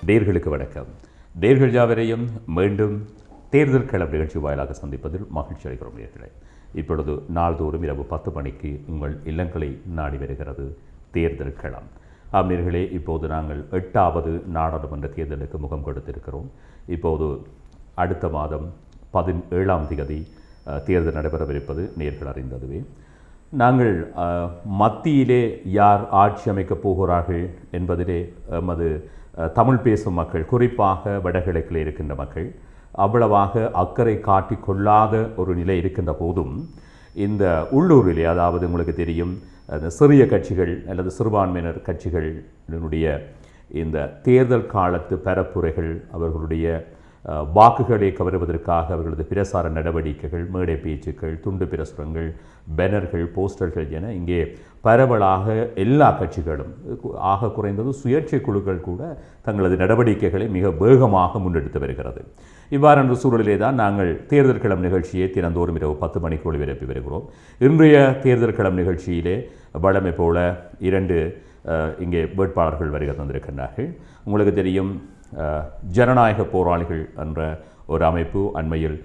நேயர்களுக்கு வணக்கம். நேயர்கள் யாவரையும் மீண்டும் தேர்தல் களம் நிகழ்ச்சி வாயிலாக சந்திப்பதில் மகிழ்ச்சி அடைகிறோம். நேயர்களே, இப்பொழுது நாள்தோறும் இரவு 10 மணிக்கு உங்கள் இல்லங்களை நாடி வருகிறது தேர்தல் களம். நேயர்களே, இப்போது நாங்கள் 8வது நாடாளுமன்ற தேர்தலுக்கு முகம் கொடுத்திருக்கிறோம். இப்போது அடுத்த மாதம் 17ஆம் தேதி தேர்தல் நடைபெறவிருப்பது நேயர்கள் அறிந்ததுவே. நாங்கள் மத்தியிலே யார் ஆட்சி அமைக்கப் போகிறார்கள் என்பதிலே எமது தமிழ் பேசும் மக்கள், குறிப்பாக வடகிழக்கில் இருக்கின்ற மக்கள் அவ்வளவாக அக்கறை காட்டிக்கொள்ளாத ஒரு நிலை இருக்கின்ற போதும், இந்த உள்ளூரிலே, அதாவது உங்களுக்கு தெரியும், அந்த சிறிய கட்சிகள் அல்லது சிறுபான்மையினர் கட்சிகளினுடைய இந்த தேர்தல் காலத்து பரப்புரைகள், அவர்களுடைய வாக்குகளை கவருவதற்காக அவர்களது பிரசார நடவடிக்கைகள், மேடை பேச்சுக்கள், துண்டு பிரசுரங்கள், பேனர்கள், போஸ்டர்கள் என இங்கே பரவலாக எல்லா கட்சிகளும், ஆக குறைந்தது சுயேட்சை குழுக்கள் கூட தங்களது நடவடிக்கைகளை மிக வேகமாக முன்னெடுத்து வருகிறது. இவ்வாறான சூழலிலே தான் நாங்கள் தேர்தல் களம் நிகழ்ச்சியை தினந்தோறும் இரவு 10 மணிக்கு ஒளிபரப்பி வருகிறோம். இன்றைய தேர்தல் களம் நிகழ்ச்சியிலே வழமை போல 2 இங்கே வேட்பாளர்கள் வருகை தந்திருக்கின்றார்கள். உங்களுக்கு தெரியும், ஜனநாயக போராளிகள் என்ற ஒரு அமைப்பு அண்மையில்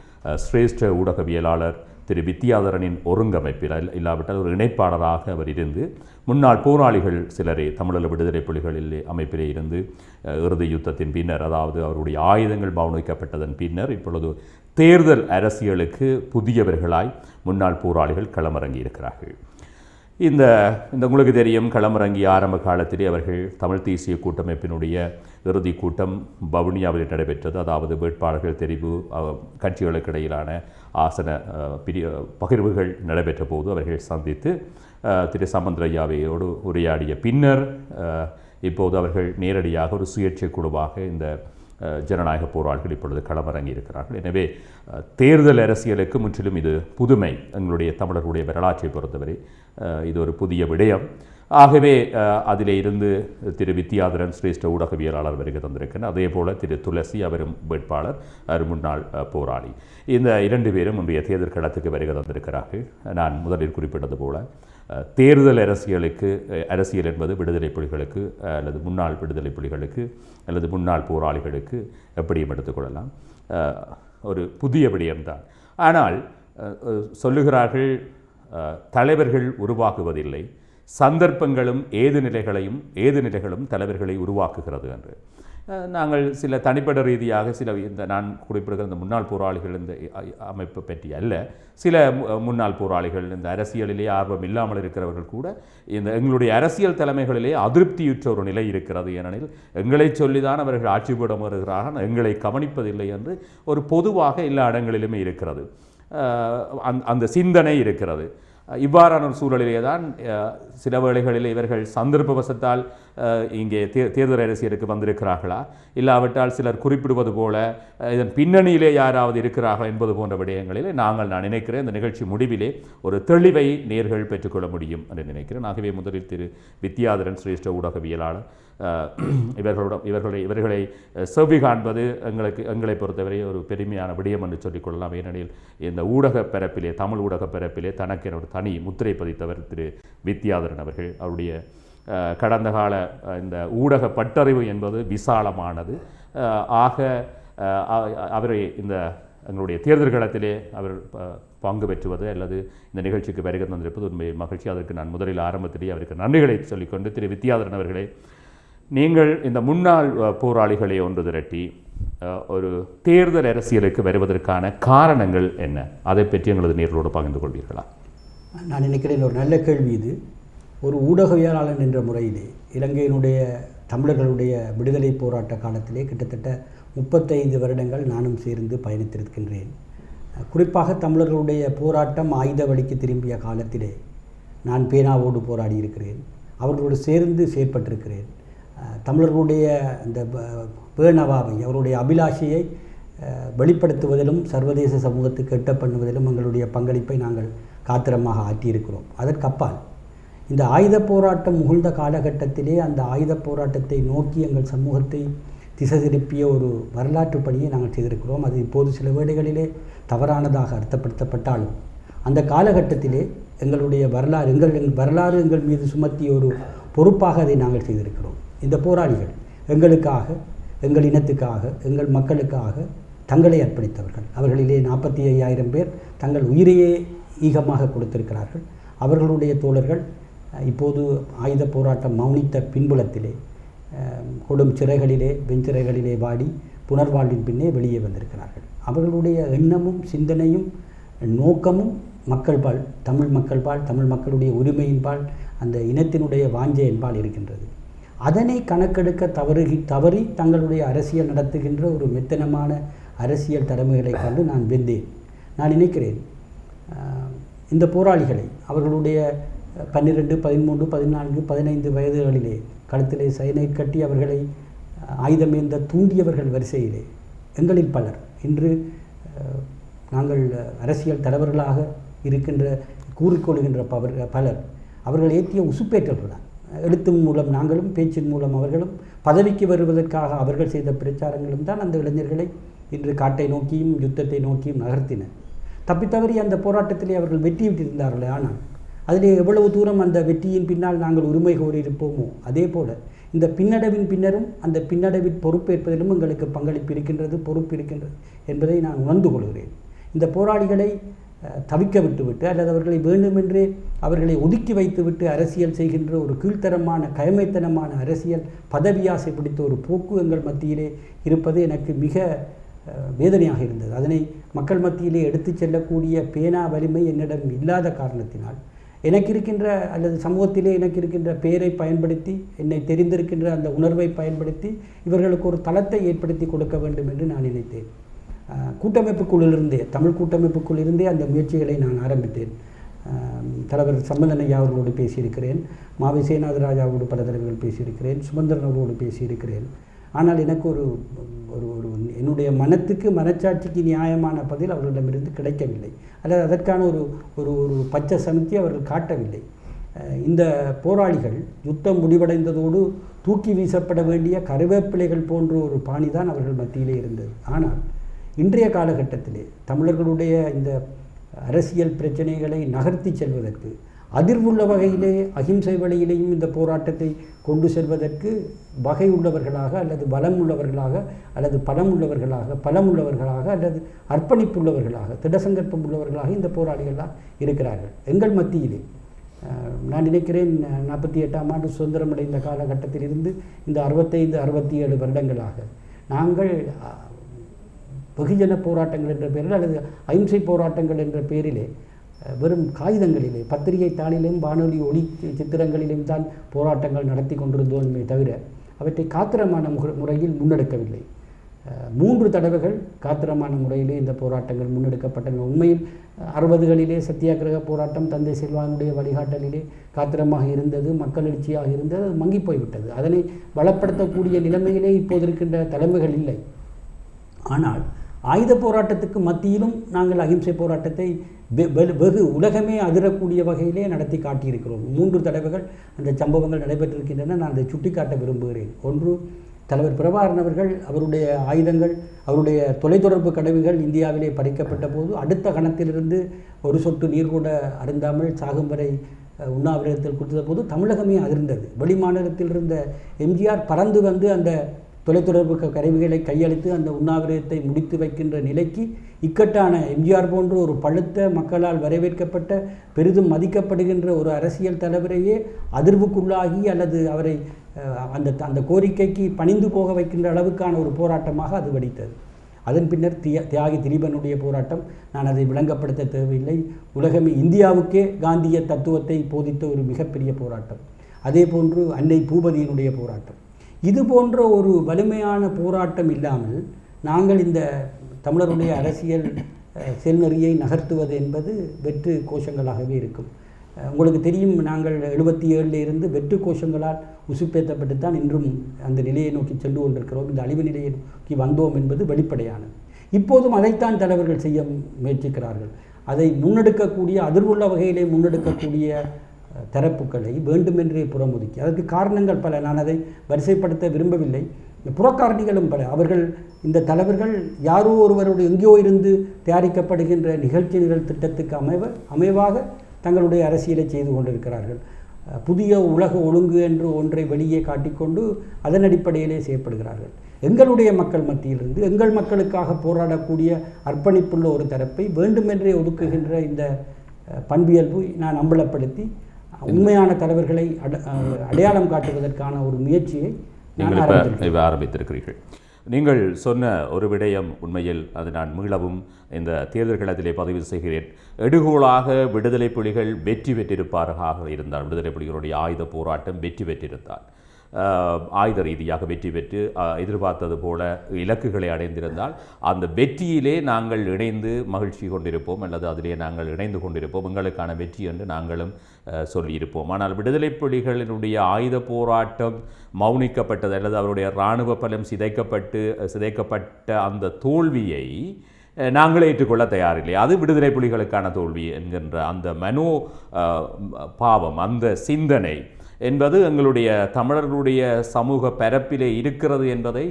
சிரேஷ்ட ஊடகவியலாளர் திரு வித்தியாதரனின் ஒருங்கமைப்பில், இல்லாவிட்டால் ஒரு இணைப்பாளராக அவர் இருந்து முன்னாள் போராளிகள் சிலரே தமிழீழ விடுதலை புலிகளில் அமைப்பிலே இருந்து இறுதி யுத்தத்தின் பின்னர், அதாவது அவருடைய ஆயுதங்கள் பவுனிக்கப்பட்டதன் பின்னர் இப்பொழுது தேர்தல் அரசியலுக்கு புதியவர்களாய் முன்னாள் போராளிகள் களமிறங்கி இருக்கிறார்கள். இந்த உங்களுக்கு தெரியும், களமிறங்கிய ஆரம்ப காலத்திலே அவர்கள் தமிழ் தேசிய கூட்டமைப்பினுடைய இறுதி கூட்டம் வவுனியாவில் நடைபெற்றது. அதாவது வேட்பாளர்கள் தெரிவு, கட்சிகளுக்கு இடையிலான ஆசன பகிர்வுகள் நடைபெற்ற போது அவர்கள் சந்தித்து திரு சம்பந்தரையாவையோடு உரையாடிய பின்னர் இப்போது அவர்கள் நேரடியாக ஒரு சுயேட்சை குழுவாக இந்த ஜனநாயக போராளிகள் இப்பொழுது களமிறங்கி இருக்கிறார்கள். எனவே தேர்தல் அரசியலுக்கு முற்றிலும் இது புதுமை. எங்களுடைய தமிழர்களுடைய வரலாற்றை பொறுத்தவரை இது ஒரு புதிய விடயம். ஆகவே அதிலே இருந்து திரு வித்தியாதரன் சிரேஷ்ட ஊடகவியலாளர் வருகை தந்திருக்கிறார். அதே போல் திரு துளசி, அவரும் வேட்பாளர், அவர் முன்னாள் போராளி. இந்த 2 பேரும் இன்றைய தேர்தல் களத்துக்கு வருகை தந்திருக்கிறார்கள். நான் முதலில் குறிப்பிட்டது போல தேர்தல் அரசியல் என்பது விடுதலை புலிகளுக்கு அல்லது முன்னாள் விடுதலை புலிகளுக்கு அல்லது முன்னாள் போராளிகளுக்கு எப்படியும் எடுத்துக்கொள்ளலாம், ஒரு புதிய விடயம்தான். ஆனால் சொல்லுகிறார்கள், தலைவர்கள் உருவாக்குவதில்லை, சந்தர்ப்பங்களும் ஏது நிலைகளும் தலைவர்களை உருவாக்குகிறது என்று. நாங்கள் சில தனிப்பட்ட ரீதியாக இந்த நான் குறிப்பிடுகிற இந்த முன்னாள் போராளிகள் இந்த அமைப்பை பற்றி அல்ல, சில முன்னாள் போராளிகள் இந்த அரசியலிலே ஆர்வம் இல்லாமல் இருக்கிறவர்கள் கூட இந்த எங்களுடைய அரசியல் தலைமைகளிலே அதிருப்தியுற்ற ஒரு நிலை இருக்கிறது. ஏனெனில் எங்களை சொல்லிதான் அவர்கள் ஆட்சிபீடம் வருகிறார்கள், எங்களை கவனிப்பதில்லை என்று ஒரு பொதுவாக எல்லா இடங்களிலுமே இருக்கிறது. அந்த சிந்தனை இருக்கிறது. இவ்வாறான ஒரு சூழலிலே தான் சில வேளைகளில் இவர்கள் சந்தர்ப்பவசத்தால் இங்கே தேர்தல் அரசியலுக்கு வந்திருக்கிறார்களா, இல்லாவிட்டால் சிலர் குறிப்பிடுவது போல இதன் பின்னணியிலே யாராவது இருக்கிறார்கள் என்பது போன்ற விடயங்களில் நான் நினைக்கிறேன் இந்த நிகழ்ச்சி முடிவிலே ஒரு தெளிவை நேர்கள் பெற்றுக்கொள்ள முடியும் என்று நினைக்கிறேன். ஆகவே முதலில் திரு வித்தியாதரன் சிரேஷ்ட ஊடகவியலாளர், இவர்களை செவி காண்பது எங்களை பொறுத்தவரை ஒரு பெருமையான விடயம் என்று சொல்லிக்கொள்ளலாம். ஏனெனில் இந்த ஊடக பரப்பிலே, தமிழ் ஊடக பரப்பிலே தனக்கென ஒரு தனி முத்திரை பதித்தவர் திரு வித்தியாதரன் அவர்கள். அவருடைய கடந்த கால இந்த ஊடக பட்டறிவு என்பது விசாலமானது. ஆக அவரை இந்த எங்களுடைய தேர்தல் களத்திலே அவர் பங்கு பெற்றுவது அல்லது இந்த நிகழ்ச்சிக்கு வருகை தந்திருப்பது உண்மை மகிழ்ச்சி. அதற்கு நான் முதலில் ஆரம்பத்திலேயே அவருக்கு நன்றிகளை சொல்லிக்கொண்டு, திரு வித்தியாதரன் அவர்களே, நீங்கள் இந்த முன்னாள் போராளிகளை ஒன்று திரட்டி ஒரு தேர்தல் அரசியலுக்கு வருவதற்கான காரணங்கள் என்ன, அதை பற்றி எங்களது நேர்களோடு பகிர்ந்து கொள்வீர்களா? நான் நினைக்கிறேன் ஒரு நல்ல கேள்வி இது. ஒரு ஊடகவியலாளன் என்ற முறையிலே இலங்கையினுடைய தமிழர்களுடைய விடுதலை போராட்ட காலத்திலே கிட்டத்தட்ட 35 வருடங்கள் நானும் சேர்ந்து பயணித்திருக்கின்றேன். குறிப்பாக தமிழர்களுடைய போராட்டம் ஆயுத வழிக்கு திரும்பிய காலத்திலே நான் பேனாவோடு போராடி இருக்கிறேன், அவர்களோடு சேர்ந்து செயற்பட்டிருக்கிறேன். தமிழர்களுடைய அந்த பேணவாவை, அவருடைய அபிலாஷையை வெளிப்படுத்துவதிலும் சர்வதேச சமூகத்துக்கு எட்ட பண்ணுவதிலும் எங்களுடைய பங்களிப்பை நாங்கள் காத்திரமாக ஆற்றியிருக்கிறோம். அதற்கப்பால் இந்த ஆயுத போராட்டம் முகிழ்ந்த காலகட்டத்திலே அந்த ஆயுத போராட்டத்தை நோக்கி எங்கள் சமூகத்தை திசை திருப்பிய ஒரு வரலாற்று பணியை நாங்கள் செய்திருக்கிறோம். அது இப்போது சில வேளைகளிலே தவறானதாக அர்த்தப்படுத்தப்பட்டாலும் அந்த காலகட்டத்திலே எங்களுடைய வரலாறு எங்கள் மீது சுமத்திய ஒரு பொறுப்பாக அதை நாங்கள் செய்திருக்கிறோம். இந்த போராளிகள் எங்களுக்காக எங்கள் இனத்துக்காக எங்கள் மக்களுக்காக தங்களை அர்ப்பணித்தவர்கள். அவர்களிலே 45,000 பேர் தங்கள் உயிரையே ஈகமாக கொடுத்திருக்கிறார்கள். அவர்களுடைய தோழர்கள் இப்போது ஆயுத போராட்டம் மௌனித்த பின்புலத்திலே கொடும் சிறைகளிலே வெஞ்சிறைகளிலே வாடி புனர்வாழ்வின் பின்னே வெளியே வந்திருக்கிறார்கள். அவர்களுடைய எண்ணமும் சிந்தனையும் நோக்கமும் மக்கள்பால், தமிழ் மக்கள்பால், தமிழ் மக்களுடைய உரிமையின்பால், அந்த இனத்தினுடைய வாஞ்சையின்பால் இருக்கின்றது. அதனை கணக்கெடுக்க தவறி தங்களுடைய அரசியல் நடத்துகின்ற ஒரு மெத்தனமான அரசியல் தலைமைகளை கண்டு நான் வெந்தேன். நான் நினைக்கிறேன் இந்த போராளிகளை அவர்களுடைய 12, 13, 14, 15 வயதுகளிலே கழுத்திலே சயனைட் கட்டி அவர்களை ஆயுதமேந்த தூண்டியவர்கள் வரிசையிலே எங்களில் பலர் இன்று நாங்கள் அரசியல் தலைவர்களாக இருக்கின்ற கூறிக்கொள்கின்ற பலர் அவர்கள் ஏற்றிய உசுப்பேற்றர்கள் தான். எழுத்தின் மூலம் நாங்களும், பேச்சின் மூலம் அவர்களும், பதவிக்கு வருவதற்காக அவர்கள் செய்த பிரச்சாரங்களும் தான் அந்த இளைஞர்களை இன்று காட்டை நோக்கியும் யுத்தத்தை நோக்கியும் நகர்த்தின. தப்பித்தவறி அந்த போராட்டத்திலே அவர்கள் வெற்றியிட்டிருந்தார்களே, ஆனால் அதிலே எவ்வளவு தூரம் அந்த வெற்றியின் பின்னால் நாங்கள் உரிமை கோரியிருப்போமோ அதே போல இந்த பின்னடைவின் பின்னரும் அந்த பின்னடைவில் பொறுப்பேற்பதிலும் எங்களுக்கு பங்களிப்பு இருக்கின்றது, பொறுப்பு இருக்கின்றது என்பதை நான் உணர்ந்து கொள்கிறேன். இந்த போராளிகளை தவிக்க விட்டுவிட்டு அல்லது அவர்களை வேண்டுமென்றே அவர்களை ஒதுக்கி வைத்துவிட்டு அரசியல் செய்கின்ற ஒரு கீழ்த்தரமான கயமைத்தனமான அரசியல் பதவியாசை பிடித்த ஒரு போக்கு எங்கள் மத்தியிலே இருப்பது எனக்கு மிக வேதனையாக இருந்தது. அதனை மக்கள் மத்தியிலே எடுத்துச் செல்லக்கூடிய பேனா வலிமை என்னிடம் இல்லாத காரணத்தினால் எனக்கு இருக்கின்ற அல்லது சமூகத்திலே எனக்கு இருக்கின்ற பெயரை பயன்படுத்தி, என்னை தெரிந்திருக்கின்ற அந்த உணர்வை பயன்படுத்தி இவர்களுக்கு ஒரு தளத்தை ஏற்படுத்தி கொடுக்க வேண்டும் என்று நான் நினைத்தேன். கூட்டமைப்புக்குள்ளிருந்தே, தமிழ் கூட்டமைப்புக்குள்ளிருந்தே அந்த முயற்சிகளை நான் ஆரம்பித்தேன். தலைவர் சம்பந்தனையா அவர்களோடு பேசியிருக்கிறேன், மாவை சேனாதராஜாவோடு பல தடவைகள் பேசியிருக்கிறேன், சுமந்திரன் அவர்களோடு பேசியிருக்கிறேன். ஆனால் எனக்கு ஒரு என்னுடைய மனத்துக்கு மனச்சாட்சிக்கு நியாயமான பதில் அவர்களிடமிருந்து கிடைக்கவில்லை, அல்லது அதற்கான ஒரு பச்சை சமித்தி அவர்கள் காட்டவில்லை. இந்த போராளிகள் யுத்தம் முடிவடைந்ததோடு தூக்கி வீசப்பட வேண்டிய கருவேப்பிலைகள் போன்ற ஒரு பாணிதான் அவர்கள் மத்தியிலே இருந்தது. ஆனால் இன்றைய காலகட்டத்திலே தமிழர்களுடைய இந்த அரசியல் பிரச்சனைகளை நகர்த்தி செல்வதற்கு, அதிர்வுள்ள வகையிலே அகிம்சை வழியிலேயும் இந்த போராட்டத்தை கொண்டு செல்வதற்கு வகை உள்ளவர்களாக அல்லது பலம் உள்ளவர்களாக அல்லது பலமுள்ளவர்களாக அல்லது அர்ப்பணிப்புள்ளவர்களாக திடசங்கற்பம் உள்ளவர்களாக இந்த போராளிகள்லாம் இருக்கிறார்கள் எங்கள் மத்தியிலே. நான் நினைக்கிறேன் 48ஆம் ஆண்டு சுதந்திரமடைந்த காலகட்டத்திலிருந்து இந்த 65-67 வருடங்களாக நாங்கள் வெகுஜன போராட்டங்கள் என்ற பெயரில் அல்லது அகிம்சை போராட்டங்கள் என்ற பெயரிலே வெறும் காகிதங்களிலே, பத்திரிகை தாளிலும், வானொலி ஒளி சித்திரங்களிலும் தான் போராட்டங்கள் நடத்தி கொண்டிருந்தோமே தவிர அவற்றை காத்திரமான முறையில் முன்னெடுக்கவில்லை. 3 தடவைகள் காத்திரமான முறையிலே இந்த போராட்டங்கள் முன்னெடுக்கப்பட்டன. உண்மையில் 60களிலே சத்தியாகிரக போராட்டம் தந்தை செல்வானுடைய வழிகாட்டலிலே காத்திரமாக இருந்தது, மக்கள் எழுச்சியாக இருந்தது. அது மங்கி போய்விட்டது. அதனை பலப்படுத்தக்கூடிய நிலைமையிலே இப்போது இருக்கின்ற தலைமைகள் இல்லை. ஆனால் ஆயுத போராட்டத்துக்கு மத்தியிலும் நாங்கள் அகிம்சை போராட்டத்தை வெகு உலகமே அதிரக்கூடிய வகையிலே நடத்தி காட்டியிருக்கிறோம். 3 தடவைகள் அந்த சம்பவங்கள் நடைபெற்றிருக்கின்றன. நான் அதை சுட்டிக்காட்ட விரும்புகிறேன். ஒன்று, தலைவர் பிரபாகரன் அவர்கள் அவருடைய ஆயுதங்கள், அவருடைய தொலைத்தொடர்பு கருவிகள் இந்தியாவிலே பறிக்கப்பட்ட போது அடுத்த கணத்திலிருந்து ஒரு சொட்டு நீர் கூட அருந்தாமல் சாகும் வரை உண்ணாவிரதத்தில் கொடுத்த போது தமிழகமே அதிர்ந்தது. வெளிமாநிலத்தில் இருந்த எம்ஜிஆர் பறந்து வந்து அந்த தொலைத்தொடர்பு கருவிகளை கையளித்து அந்த உண்ணாவிரதத்தை முடித்து வைக்கின்ற நிலைக்கு இக்கட்டான எம்ஜிஆர் போன்ற ஒரு பழுத்த மக்களால் வரவேற்கப்பட்ட பெரிதும் மதிக்கப்படுகின்ற ஒரு அரசியல் தலைவரையே அதிர்வுக்குள்ளாகி அல்லது அவரை அந்த கோரிக்கைக்கு பணிந்து போக வைக்கின்ற அளவுக்கான ஒரு போராட்டமாக அது வெடித்தது. அதன் பின்னர் தியாகி திலீபனுடைய போராட்டம், நான் அதை விளங்கப்படுத்த தேவையில்லை. உலகமே இந்தியாவுக்கே காந்திய தத்துவத்தை போதித்த ஒரு மிகப்பெரிய போராட்டம். அதே போன்று அன்னை பூபதியினுடைய போராட்டம். இது போன்ற ஒரு வலிமையான போராட்டம் இல்லாமல் நாங்கள் இந்த தமிழருடைய அரசியல் செல்நெறியை நகர்த்துவது என்பது வெற்று கோஷங்களாகவே இருக்கும். உங்களுக்கு தெரியும், நாங்கள் 77 இருந்து வெற்று கோஷங்களால் உசுப்பேற்றப்பட்டு தான் இன்றும் அந்த நிலையை நோக்கி சென்று கொண்டிருக்கிறோம். இந்த அழிவு நிலையை நோக்கி வந்தோம் என்பது வெளிப்படையானது. இப்போதும் அதைத்தான் தலைவர்கள் செய்ய முயற்சிக்கிறார்கள். அதை முன்னெடுக்கக்கூடிய, அதிர்வுள்ள வகையிலே முன்னெடுக்கக்கூடிய தரப்புகளை வேண்டுமென்றே புறமுதுக்கி, அதற்கு காரணங்கள் பல. நான் அதை வரிசைப்படுத்த விரும்பவில்லை. புறக்காரணிகளும் பல. அவர்கள், இந்த தலைவர்கள் யாரோ ஒருவருடைய எங்கேயோ இருந்து தயாரிக்கப்படுகின்ற நிகழ்ச்சி நிரல் திட்டத்துக்கு அமைவாக தங்களுடைய அரசியலை செய்து கொண்டிருக்கிறார்கள். புதிய உலக ஒழுங்கு என்று ஒன்றை வெளியே காட்டிக்கொண்டு அதன் அடிப்படையிலே செய்யப்படுகிறார்கள். எங்களுடைய மக்கள் மத்தியிலிருந்து எங்கள் மக்களுக்காக போராடக்கூடிய அர்ப்பணிப்புள்ள ஒரு தரப்பை வேண்டுமென்றே ஒதுக்குகின்ற இந்த பண்பியல்பு நான் அம்பலப்படுத்தி உண்மையான தலைவர்களை அடையாளம் காட்டுவதற்கான ஒரு முயற்சியை நீங்கள் ஆரம்பித்திருக்கிறீர்கள். நீங்கள் சொன்ன ஒரு விடயம் உண்மையில் அது நான் மீளவும் இந்த தேர்தல்கள் அதிலே பதிவு செய்கிறேன். எடுகோளாக விடுதலை புலிகள் வெற்றி பெற்றிருப்பார்களாக இருந்தால், விடுதலை புலிகளுடைய ஆயுத போராட்டம் வெற்றி பெற்றிருந்தால், ஆயுத ரீதியாக வெற்றி பெற்று எதிர்பார்த்தது போல இலக்குகளை அடைந்திருந்தால் அந்த வெற்றியிலே நாங்கள் இணைந்து மகிழ்ச்சி கொண்டிருப்போம், அல்லது அதிலே நாங்கள் இணைந்து கொண்டிருப்போம், எங்களுக்கான வெற்றி என்று நாங்களும் சொல்லியிருப்போம். ஆனால் விடுதலை புலிகளினுடைய ஆயுத போராட்டம் மௌனிக்கப்பட்டது அல்லது அவருடைய இராணுவ பலம் சிதைக்கப்பட்ட அந்த தோல்வியை நாங்களே ஏற்றுக்கொள்ள தயாரில்லை. அது விடுதலை புலிகளுக்கான தோல்வி என்கின்ற அந்த மனோ பாவம், அந்த சிந்தனை என்பது எங்களுடைய தமிழர்களுடைய சமூக பரப்பிலே இருக்கிறது என்பதை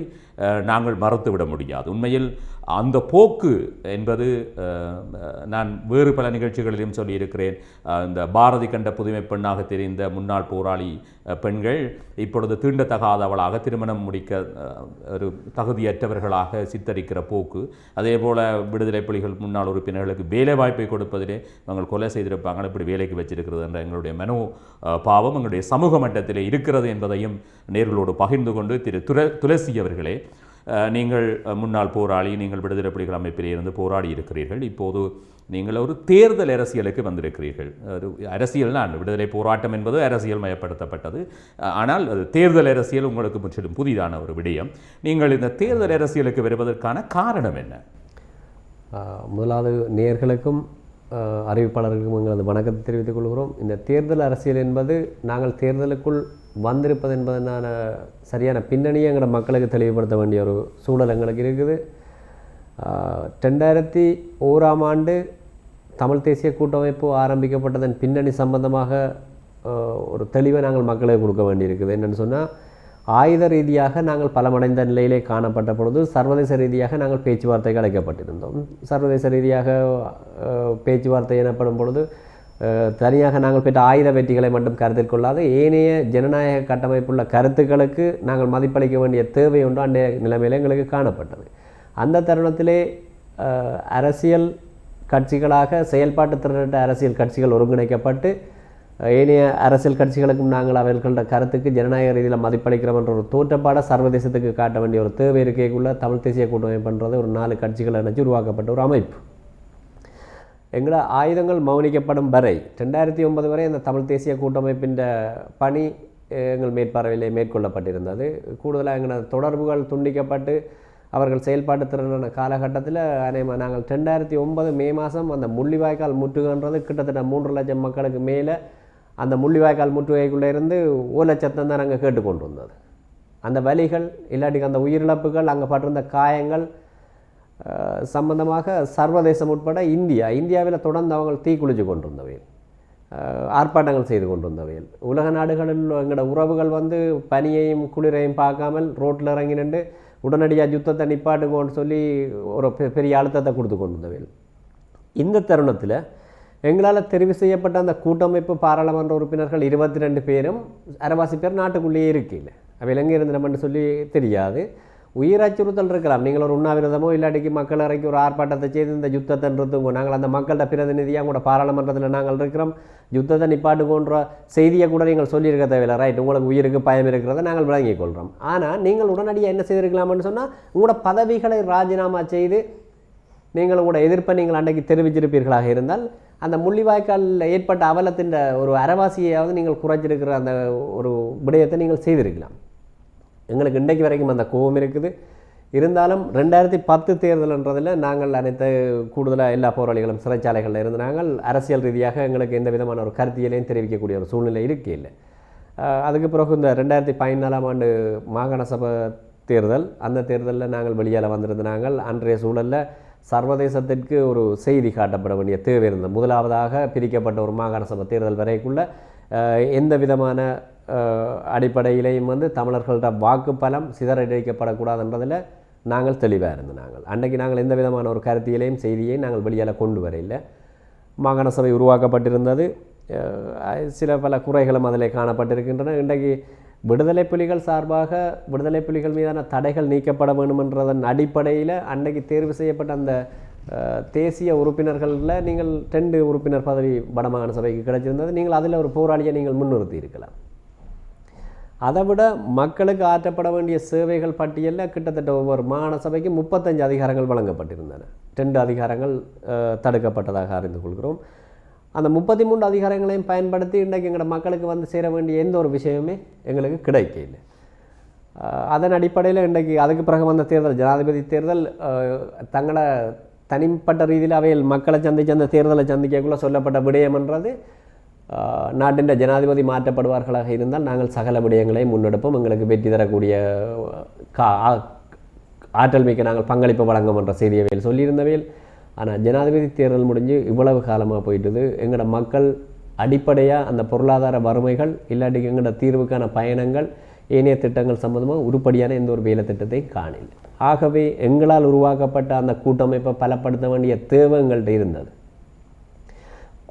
நாங்கள் மறுத்துவிட முடியாது. உண்மையில் அந்த போக்கு என்பது நான் வேறு பல நிகழ்ச்சிகளிலும் சொல்லியிருக்கிறேன். இந்த பாரதி கண்ட புதுமை பெண்ணாக தெரிந்த முன்னாள் போராளி பெண்கள் இப்பொழுது தீண்டத்தகாதவளாக திருமணம் முடிக்க ஒரு தகுதியற்றவர்களாக சித்தரிக்கிற போக்கு, அதே போல் விடுதலை புலிகள் முன்னாள் உறுப்பினர்களுக்கு வேலை வாய்ப்பை கொடுப்பதிலே அவங்கள் கொலை செய்திருப்பாங்க, இப்படி வேலைக்கு வச்சிருக்கிறது என்ற எங்களுடைய மனோ பாவம் எங்களுடைய சமூக மட்டத்திலே இருக்கிறது என்பதையும் நேர்களோடு பகிர்ந்து கொண்டு துளசி அவர்களே, நீங்கள் முன்னாள் போராளி, நீங்கள் விடுதலை புலிகள் அமைப்பிலே இருந்து போராடி இருக்கிறீர்கள். இப்போது நீங்கள் ஒரு தேர்தல் அரசியலுக்கு வந்திருக்கிறீர்கள். ஒரு அரசியல் தான், விடுதலை போராட்டம் என்பது அரசியல் மயப்படுத்தப்பட்டது. ஆனால் அது தேர்தல் அரசியல் உங்களுக்கு முற்றிலும் புதிதான ஒரு விடயம். நீங்கள் இந்த தேர்தல் அரசியலுக்கு வருவதற்கான காரணம் என்ன? முதலாவது நேயர்களுக்கும் அறிவிப்பாளர்களுக்கும் எங்களது வணக்கத்தை தெரிவித்துக் கொள்கிறோம். இந்த தேர்தல் அரசியல் என்பது நாங்கள் தேர்தலுக்குள் வந்திருப்பது என்பதனான சரியான பின்னணியை எங்களோட மக்களுக்கு தெளிவுபடுத்த வேண்டிய ஒரு சூழல் எங்களுக்கு இருக்குது. 2001ஆம் ஆண்டு தமிழ் தேசிய கூட்டமைப்பு ஆரம்பிக்கப்பட்டதன் பின்னணி சம்பந்தமாக ஒரு தெளிவை நாங்கள் மக்களுக்கு கொடுக்க வேண்டியிருக்குது. என்னென்னு சொன்னால், ஆயுத ரீதியாக நாங்கள் பலமடைந்த நிலையிலே காணப்பட்ட பொழுது சர்வதேச ரீதியாக நாங்கள் பேச்சுவார்த்தைக்கு அழைக்கப்பட்டிருந்தோம். சர்வதேச ரீதியாக பேச்சுவார்த்தை எனப்படும் பொழுது தனியாக நாங்கள் பெற்ற ஆயுத வெற்றிகளை மட்டும் கருத்தில் கொள்ளாது ஏனைய ஜனநாயக கட்டமைப்புள்ள கருத்துக்களுக்கு நாங்கள் மதிப்பளிக்க வேண்டிய தேவை ஒன்று அன்றைய நிலைமையில் எங்களுக்கு காணப்பட்டது. அந்த தருணத்திலே அரசியல் கட்சிகளாக செயல்பாட்டு திறனற்ற அரசியல் கட்சிகள் ஒருங்கிணைக்கப்பட்டு ஏனைய அரசியல் கட்சிகளுக்கும் நாங்கள் அவர்களோட கருத்துக்கு ஜனநாயக ரீதியில் மதிப்பளிக்கிறோம் என்ற ஒரு தோற்றப்பாடை சர்வதேசத்துக்கு காட்ட வேண்டிய ஒரு தேவை இருக்கைக்குள்ள தமிழ் தேசிய கூட்டமைப்புன்றது ஒரு 4 கட்சிகளை நினைச்சு உருவாக்கப்பட்ட ஒரு அமைப்பு. எங்களோட ஆயுதங்கள் மௌனிக்கப்படும் வரை 2009 வரை அந்த தமிழ் தேசிய கூட்டமைப்பின் பணி எங்கள் மேற்பார்வையிலே மேற்கொள்ளப்பட்டிருந்தது. கூடுதலாக எங்களோட தொடர்புகள் துண்டிக்கப்பட்டு அவர்கள் செயல்பாட்டு திறனான காலகட்டத்தில் நாங்கள் 2009 மே மாதம் அந்த முள்ளிவாய்க்கால் முற்றுகைன்றது கிட்டத்தட்ட 3 லட்சம் மக்களுக்கு மேலே அந்த முள்ளிவாய்க்கால் முற்றுகைக்குள்ளே இருந்து 1 லட்சத்தை தான் நாங்கள் கேட்டுக்கொண்டு வந்தது. அந்த வலிகள் இல்லாட்டிக்கு அந்த உயிரிழப்புகள், அங்கே பட்டிருந்த காயங்கள் சம்பந்தமாக சர்வதேசம் உட்பட இந்தியாவில் தொடர்ந்து அவங்க தீக்குளிச்சு கொண்டிருந்தவையில், ஆர்ப்பாட்டங்கள் செய்து கொண்டிருந்தவையில், உலக நாடுகளில் எங்களோட உறவுகள் பனியையும் குளிரையும் பார்க்காமல் ரோட்டில் இறங்கி நின்று உடனடியாக யுத்தத்தை நிப்பாட்டுங்கன்னு சொல்லி ஒரு பெரிய அழுத்தத்தை கொடுத்து கொண்டிருந்தவையில். இந்த தருணத்தில் எங்களால் தெரிவு செய்யப்பட்ட அந்த கூட்டமைப்பு பாராளுமன்ற உறுப்பினர்கள் 22 பேரும் அரைவாசி பேர் நாட்டுக்குள்ளேயே இருக்கையில் அவை எங்கே இருந்தனம்னு சொல்லி தெரியாது. உயிர் அச்சுறுத்தல் இருக்கலாம். நீங்கள் ஒரு உண்ணாவிரதமோ இல்லாட்டிக்கு மக்கள் இறக்கி ஒரு ஆர்ப்பாட்டத்தை செய்து இந்த யுத்தத்தை நிறுத்துங்க, நாங்கள் அந்த மக்கள்கிட்ட பிரதிநிதியாக கூட பாராளுமன்றத்தில் நாங்கள் இருக்கிறோம், யுத்தத்தை நிப்பாட்டுங்கன்ற செய்தியை கூட நீங்கள் சொல்லியிருக்க தேவையில்லை. ரைட், உங்களுக்கு உயிருக்கு பயம் இருக்கிறத நாங்கள் விளங்கிக் கொள்கிறோம். ஆனால் நீங்கள் உடனடியாக என்ன செய்திருக்கலாம்னு சொன்னால், உங்களோட பதவிகளை ராஜினாமா செய்து நீங்கள் உங்களோட எதிர்ப்பை நீங்கள் அன்றைக்கு தெரிவிச்சிருப்பீர்களாக இருந்தால் அந்த முள்ளிவாய்க்காலில் ஏற்பட்ட அவலத்தின் ஒரு அரைவாசியாவது நீங்கள் குறைச்சிருக்கிற அந்த ஒரு விடயத்தை நீங்கள் செய்திருக்கலாம். எங்களுக்கு இன்றைக்கு வரைக்கும் அந்த கோபம் இருக்குது. இருந்தாலும் 2010 தேர்தல்ன்றதில் நாங்கள் அனைத்து கூடுதலாக எல்லா போராளிகளும் சிறைச்சாலைகளில் இருந்து நாங்கள் அரசியல் ரீதியாக எங்களுக்கு எந்த விதமான ஒரு கருத்தியலையும் தெரிவிக்கக்கூடிய ஒரு சூழ்நிலை இருக்கே இல்லை. அதுக்கு பிறகு இந்த 2014ஆம் ஆண்டு மாகாண சபை தேர்தல், அந்த தேர்தலில் நாங்கள் வெளியால் வந்திருந்த நாங்கள் அன்றைய சூழலில் சர்வதேசத்திற்கு ஒரு செய்தி காட்டப்பட வேண்டிய தேவை இருந்தது. முதலாவதாக பிரிக்கப்பட்ட ஒரு மாகாண சபை தேர்தல் வரைக்குள்ள எந்த விதமான அடிப்படையிலையும் தமிழர்களோட வாக்கு பலம் சிதறடிக்கப்படக்கூடாதுன்றதில் நாங்கள் தெளிவாக இருந்தோம். அன்றைக்கு நாங்கள் எந்த விதமான ஒரு கருத்தியலையும் செய்தியையும் நாங்கள் வெளியால் கொண்டு வரையில் மாகாண சபை உருவாக்கப்பட்டிருந்தது. சில பல குறைகளும் அதில் காணப்பட்டிருக்கின்றன. இன்றைக்கு விடுதலை புலிகள் சார்பாக விடுதலை புலிகள் மீதான தடைகள் நீக்கப்பட வேண்டுமென்றதன் அடிப்படையில் அன்றைக்கு தேர்வு செய்யப்பட்ட அந்த தேசிய உறுப்பினர்களில் நீங்கள் 2 உறுப்பினர் பதவி வடமாகாண சபைக்கு கிடைச்சிருந்தது. நீங்கள் அதில் ஒரு போராளியை நீங்கள் முன்னிறுத்தி இருக்கலாம். அதை விட மக்களுக்கு ஆற்றப்பட வேண்டிய சேவைகள் பட்டியலில் கிட்டத்தட்ட ஒவ்வொரு மாகாண சபைக்கு 35 அதிகாரங்கள் வழங்கப்பட்டிருந்தன. 2 அதிகாரங்கள் தடுக்கப்பட்டதாக அறிந்து கொள்கிறோம். அந்த 33 அதிகாரங்களையும் பயன்படுத்தி இன்றைக்கு எங்களோட மக்களுக்கு வந்து சேர வேண்டிய எந்த ஒரு விஷயமே எங்களுக்கு கிடைக்கல. அதன் அடிப்படையில் இன்றைக்கு அதுக்கு பிறகு வந்த தேர்தல், ஜனாதிபதி தேர்தல், தங்களை தனிப்பட்ட ரீதியில் அவையில் மக்களை சந்தித்து அந்த தேர்தலை சந்திக்கக்குள்ளே சொல்லப்பட்ட விடயம்ன்றது நாட்டின் ஜனாதிபதி மாற்றப்படுவார்களாக இருந்தால் நாங்கள் சகல விடயங்களையும் முன்னெடுப்போம், எங்களுக்கு வெற்றி தரக்கூடிய ஆற்றல் மிக்க நாங்கள் பங்களிப்பு வழங்கும் என்ற செய்தியவையில் சொல்லியிருந்தவையில். ஆனால் ஜனாதிபதி தேர்தல் முடிஞ்சு இவ்வளவு காலமாக போயிட்டுது. எங்களோட மக்கள் அடிப்படையாக அந்த பொருளாதார வறுமைகள் இல்லாட்டிக்கு எங்களோட தீர்வுக்கான பயணங்கள் ஏனைய திட்டங்கள் சம்பந்தமாக உருப்படியான எந்த ஒரு வேலை திட்டத்தை காணல. ஆகவே எங்களால் உருவாக்கப்பட்ட அந்த கூட்டமைப்பை பலப்படுத்த வேண்டிய தேவை எங்கள்கிட்ட இருந்தது.